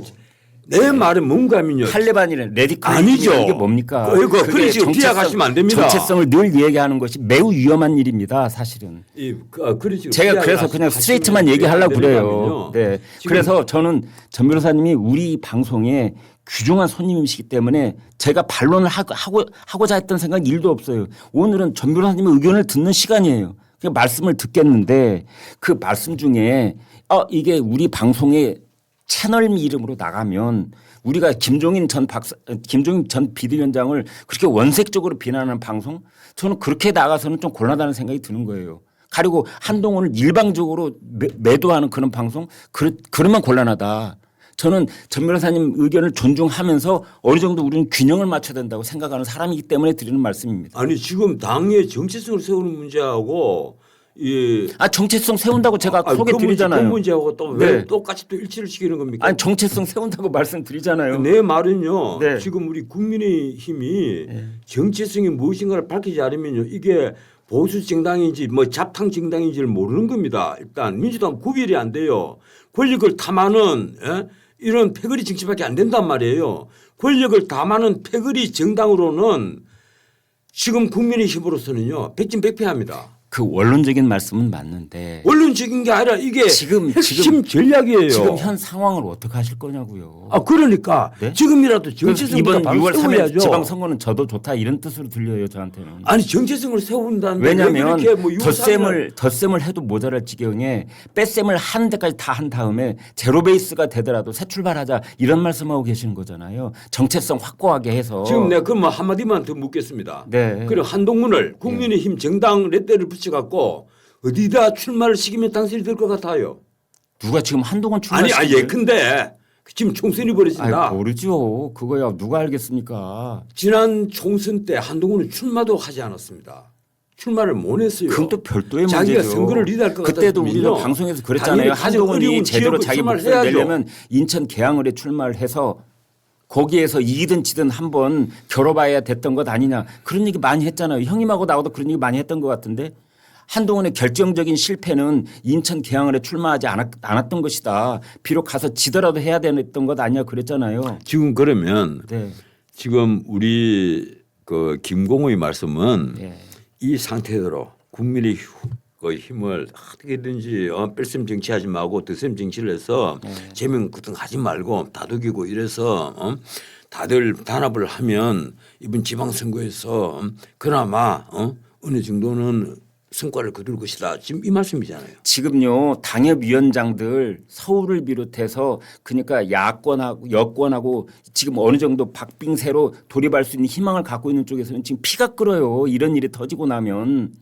내 말은 뭔가 하면요. 탈레반이란 레디컬 아니죠. 이게 뭡니까? 그런 식으로 비약하시면 안 됩니다. 정체성을 늘 얘기하는 것이 매우 위험한 일입니다. 사실은. 그런 식으로 제가 그래서 비약을 그냥 스트레이트만 얘기하려고 그래요. 네. 지금 그래서 저는 전 변호사님이 우리 방송에 귀중한 손님이시기 때문에 제가 반론을 하고자 했던 생각 1도 없어요. 오늘은 전 변호사님의 의견을 듣는 시간이에요. 그 말씀을 듣겠는데 그 말씀 중에 이게 우리 방송의 채널 이름으로 나가면 우리가 김종인 전 비대위원장을 그렇게 원색적으로 비난하는 방송 저는 그렇게 나가서는 좀 곤란하다는 생각이 드는 거예요. 가리고 한동훈을 일방적으로 매도하는 그런 방송 그러면 곤란하다. 저는 전 변호사님 의견을 존중하면서 어느 정도 우리는 균형을 맞춰야 된다고 생각하는 사람이기 때문에 드리는 말씀입니다. 아니 지금 당의 정체성을 세우는 문제하고 정체성 세운다고 제가 소개 드리잖아요. 그 문제하고 또 왜 네. 똑같이 또 일치를 시키는 겁니까? 아니 정체성 세운다고 말씀드리잖아요. 내 말은요. 네. 지금 우리 국민의힘이 정체성이 무엇인가를 밝히지 않으면요. 이게 보수 정당인지 뭐 잡탕 정당인지를 모르는 겁니다. 일단 민주당 구별이 안 돼요. 권력을 탐하는 이런 패거리 정치밖에 안 된단 말이에요. 권력을 탐하는 패거리 정당으로는 지금 국민의힘으로서는요. 백진백패합니다. 그 원론적인 말씀은 맞는데 원론적인 게 아니라 이게 지금 핵심 전략이에요. 지금 현 상황을 어떻게 하실 거냐고요. 아 그러니까 네? 지금이라도 그럼 정체성보다 이번 바로 6월 3일 세워야죠. 지방선거는 저도 좋다 이런 뜻으로 들려요 저한테는. 아니 정체성을 세운다는데 왜냐하면 왜 그렇게 뭐 6월 3일 덧셈을 해도 모자랄 지경에 뺄셈을 하는 데까지 다 한 다음에 제로 베이스가 되더라도 새 출발하자 이런 말씀하고 계시는 거잖아요. 정체성 확고하게 해서. 지금 내가 그럼 한마디만 더 묻겠습니다. 네. 그럼 한동훈을 국민의힘 정당 레떼를 붙여갖고 어디다 출마를 시키면 당선이 될 것 같아요. 누가 지금 한동안 아니 출마시키는 예컨대 지금 총선이 벌어진다. 모르죠. 그거야 누가 알겠습니까? 지난 총선 때 한동훈은 출마도 하지 않았습니다. 출마를 못 했어요. 그건 또 별도의 자기가 문제죠. 선거를 리드할 것 그때도 같았으면요. 우리가 방송에서 그랬잖아요. 당연히 가장 한동훈이 어려운 제대로 지역을 자기 출마를 목소리를 해야죠. 내려면 인천 계양을에 출마를 해서 거기에서 이기든 지든 한번 겨뤄봐야 됐던 것 아니냐. 그런 얘기 많이 했잖아요. 형님하고 나하고도 그런 얘기 많이 했던 것 같은데 한동훈의 결정적인 실패는 인천 계양을에 출마하지 않았던 것이다. 비록 가서 지더라도 해야 됐던 것 아니냐 그랬잖아요. 지금 그러면 네. 지금 우리 그 김공호의 말씀은 네. 이 상태대로 국민의 그 힘을 어떻게든지 뺄셈 정치하지 말고 덧셈 정치를 해서 제명구등하지 말고 다독이고 이래서 다들 단합을 하면 이번 지방선거에서 그나마 어느 정도는 성과를 거둘 것이다. 지금 이 말씀이잖아요. 지금요 당협위원장들 서울을 비롯해서 그러니까 야권하고 여권하고 지금 어느 정도 박빙세로 돌입할 수 있는 희망을 갖고 있는 쪽에서는 지금 피가 끓어요. 이런 일이 터지고 나면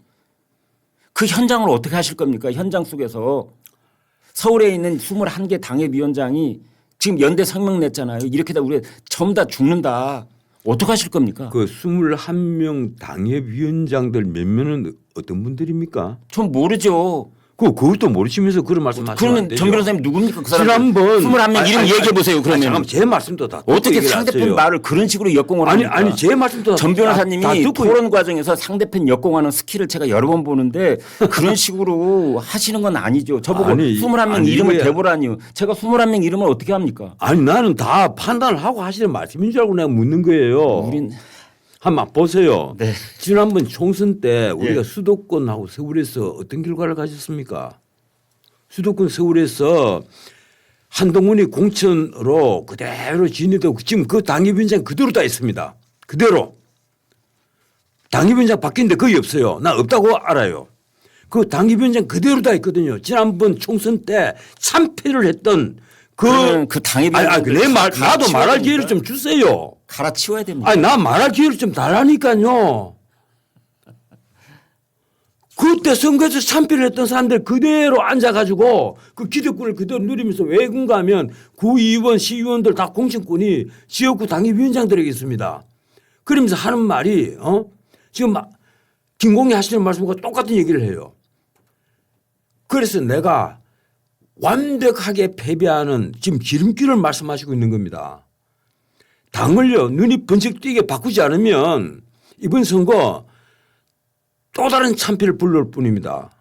그 현장을 어떻게 하실 겁니까? 현장 속에서 서울에 있는 21개 당협위원장이 지금 연대 성명 냈잖아요. 이렇게 다 우리 전부 다 죽는다. 어떻게 하실 겁니까? 그 21명 당협위원장들 몇 명은 어떤 분들입니까? 전 모르죠. 그것도 모르시면서 그런 말씀하시면 안 그러면 되죠. 정 변호사님 누굽니까? 그 사람 지난번 21명 이름 얘기해 보세요. 그러면 잠깐 제 말씀도 다 듣고 어떻게 얘기를 상대편 하세요. 말을 그런 식으로 역공을 합니까? 아니 제 말씀도 전 변호사님이 다 듣고 토론 과정에서 상대편 역공하는 스킬을 제가 여러 번 보는데 그런 식으로 하시는 건 아니죠. 저보고 아니, 21명 아니, 이름을 이거야. 대보라니요. 제가 21명 이름을 어떻게 합니까? 아니 나는 다 판단을 하고 하시는 말씀인 줄 알고 내가 묻는 거예요. 우린 한번 보세요. 네. 지난번 총선 때 우리가 예. 수도권하고 서울에서 어떤 결과를 가졌습니까? 수도권 서울에서 한동훈이 공천으로 그대로 진입되고 지금 그 당협위원장 그대로 다 있습니다. 그대로. 당협위원장 바뀐 데 거의 없어요. 나 없다고 알아요. 그 당협위원장 그대로 다 있거든요. 지난번 총선 때 참패를 했던 그러면 그 당협위원장 내 말 나도 말할 기회를 좀 주세요. 갈아치워야 됩니다. 아니 나 말할 기회를 좀 달라니까요. 그때 선거에서 참패를 했던 사람들 그대로 앉아가지고 그 기득권을 그대로 누리면서 외군 가면 구의원, 시의원들 다 공천권이 지역구 당협위원장들에게 있습니다. 그러면서 하는 말이 지금 김공희 하시는 말씀과 똑같은 얘기를 해요. 그래서 내가 완벽하게 패배하는 지금 지름길을 말씀하시고 있는 겁니다. 당을요 눈이 번쩍 띄게 바꾸지 않으면 이번 선거 또 다른 참패를 불러올 뿐입니다.